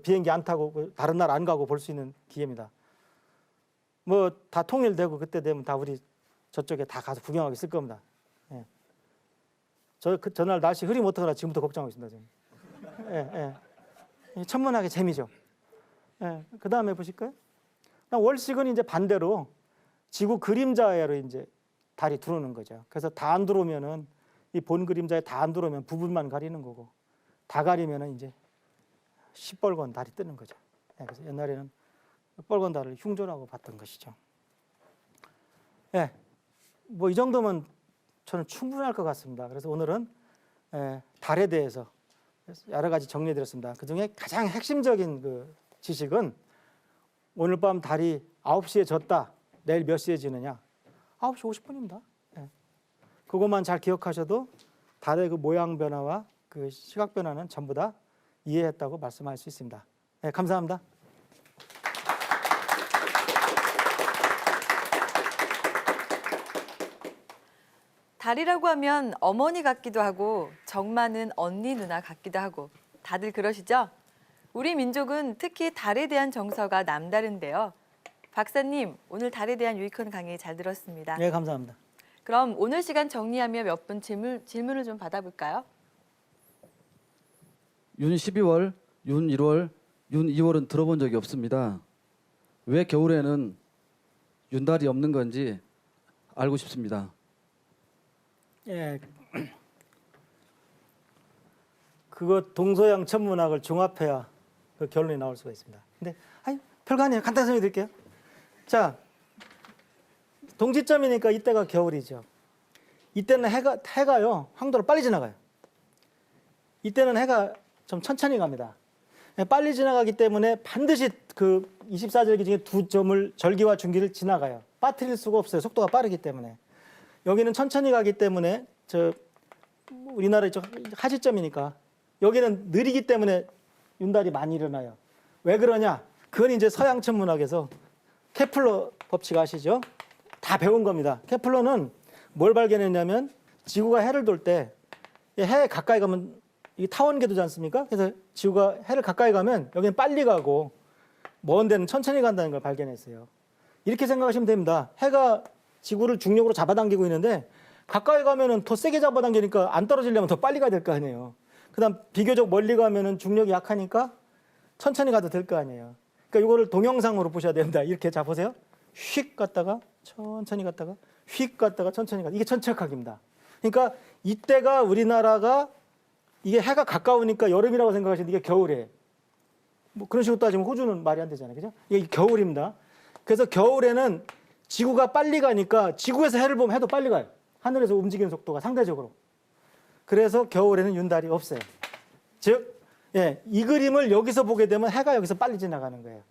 비행기 안 타고 다른 날 안 가고 볼 수 있는 기회입니다. 뭐 다 통일되고 그때 되면 다 우리 저쪽에 다 가서 구경하고 있을 겁니다. 전날 날씨 흐리면 어떡하나 지금부터 걱정하고 있습니다. 지금. 천문학의 재미죠. 그 다음에 보실까요? 월식은 이제 반대로 지구 그림자로 이제 달이 들어오는 거죠. 그래서 다 안 들어오면은 이 본 그림자에 다 안 들어오면 부분만 가리는 거고 다 가리면은 이제 시뻘건 달이 뜨는 거죠. 그래서 옛날에는 빨간 달을 흉조라고 봤던 것이죠. 뭐 이 정도면 저는 충분할 것 같습니다. 그래서 오늘은 달에 대해서 여러 가지 정리해드렸습니다. 그중에 가장 핵심적인 그 지식은 오늘 밤 달이 9시에 졌다. 내일 몇 시에 지느냐? 9시 50분입니다. 그것만 잘 기억하셔도 달의 그 모양 변화와 그 시각 변화는 전부 다 이해했다고 말씀할 수 있습니다. 감사합니다. 달이라고 하면 어머니 같기도 하고 정 많은 언니 누나 같기도 하고 다들 그러시죠? 우리 민족은 특히 달에 대한 정서가 남다른데요. 박사님, 오늘 달에 대한 유익한 강의 잘 들었습니다. 네, 감사합니다. 그럼 오늘 시간 정리하며 몇 분 질문을 좀 받아볼까요? 윤 12월, 윤 1월, 윤 2월은 들어본 적이 없습니다. 왜 겨울에는 윤달이 없는 건지 알고 싶습니다. 예. 그거 동서양 천문학을 종합해야 그 결론이 나올 수가 있습니다. 근데 아니 별거 아니에요. 간단히 설명드릴게요. 자, 동지점이니까 이때가 겨울이죠. 이때는 해가요 황도로 빨리 지나가요. 이때는 해가 좀 천천히 갑니다. 빨리 지나가기 때문에 반드시 그 24절기 중에 두 점을 절기와 중기를 지나가요. 빠뜨릴 수가 없어요. 속도가 빠르기 때문에. 여기는 천천히 가기 때문에 저 우리나라의 하지점이니까 여기는 느리기 때문에 윤달이 많이 일어나요. 왜 그러냐? 그건 이제 서양 천문학에서 케플러 법칙 아시죠? 다 배운 겁니다. 케플러는 뭘 발견했냐면 지구가 해를 돌 때 해 가까이 가면 이 타원궤도지 않습니까? 그래서 지구가 해를 가까이 가면 여기는 빨리 가고 먼 데는 천천히 간다는 걸 발견했어요. 이렇게 생각하시면 됩니다. 해가 지구를 중력으로 잡아당기고 있는데 가까이 가면은 더 세게 잡아당기니까 안 떨어지려면 더 빨리 가야 될 거 아니에요. 그다음 비교적 멀리 가면은 중력이 약하니까 천천히 가도 될 거 아니에요. 그러니까 이거를 동영상으로 보셔야 됩니다. 이렇게 자 보세요. 휙 갔다가 천천히 갔다가 휙 갔다가 천천히 갔다가 이게 천체각입니다. 그러니까 이때가 우리나라가 이게 해가 가까우니까 여름이라고 생각하시는데 이게 겨울이에요. 뭐 그런 식으로 따지면 호주는 말이 안 되잖아요. 그죠? 이게 겨울입니다. 그래서 겨울에는 지구가 빨리 가니까 지구에서 해를 보면 해도 빨리 가요. 하늘에서 움직이는 속도가 상대적으로. 그래서 겨울에는 윤달이 없어요. 즉, 예, 이 그림을 여기서 보게 되면 해가 여기서 빨리 지나가는 거예요.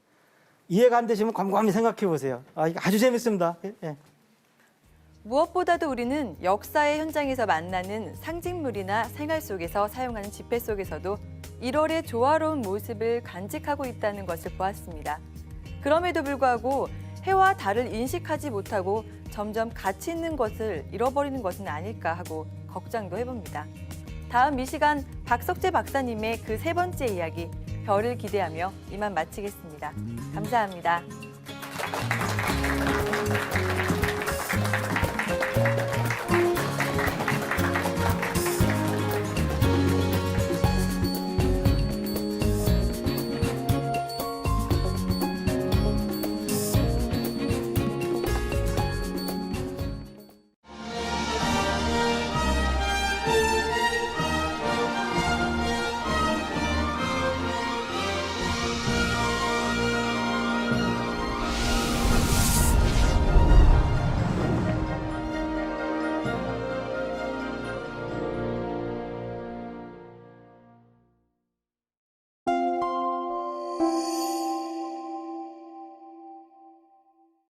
이해가 안 되시면 곰곰이 생각해 보세요. 아, 이거 아주 재밌습니다. 예. 무엇보다도 우리는 역사의 현장에서 만나는 상징물이나 생활 속에서 사용하는 지폐 속에서도 1월의 조화로운 모습을 간직하고 있다는 것을 보았습니다. 그럼에도 불구하고 해와 달을 인식하지 못하고 점점 가치 있는 것을 잃어버리는 것은 아닐까 하고 걱정도 해봅니다. 다음 이 시간 박석재 박사님의 그 세 번째 이야기, 별을 기대하며 이만 마치겠습니다. 감사합니다.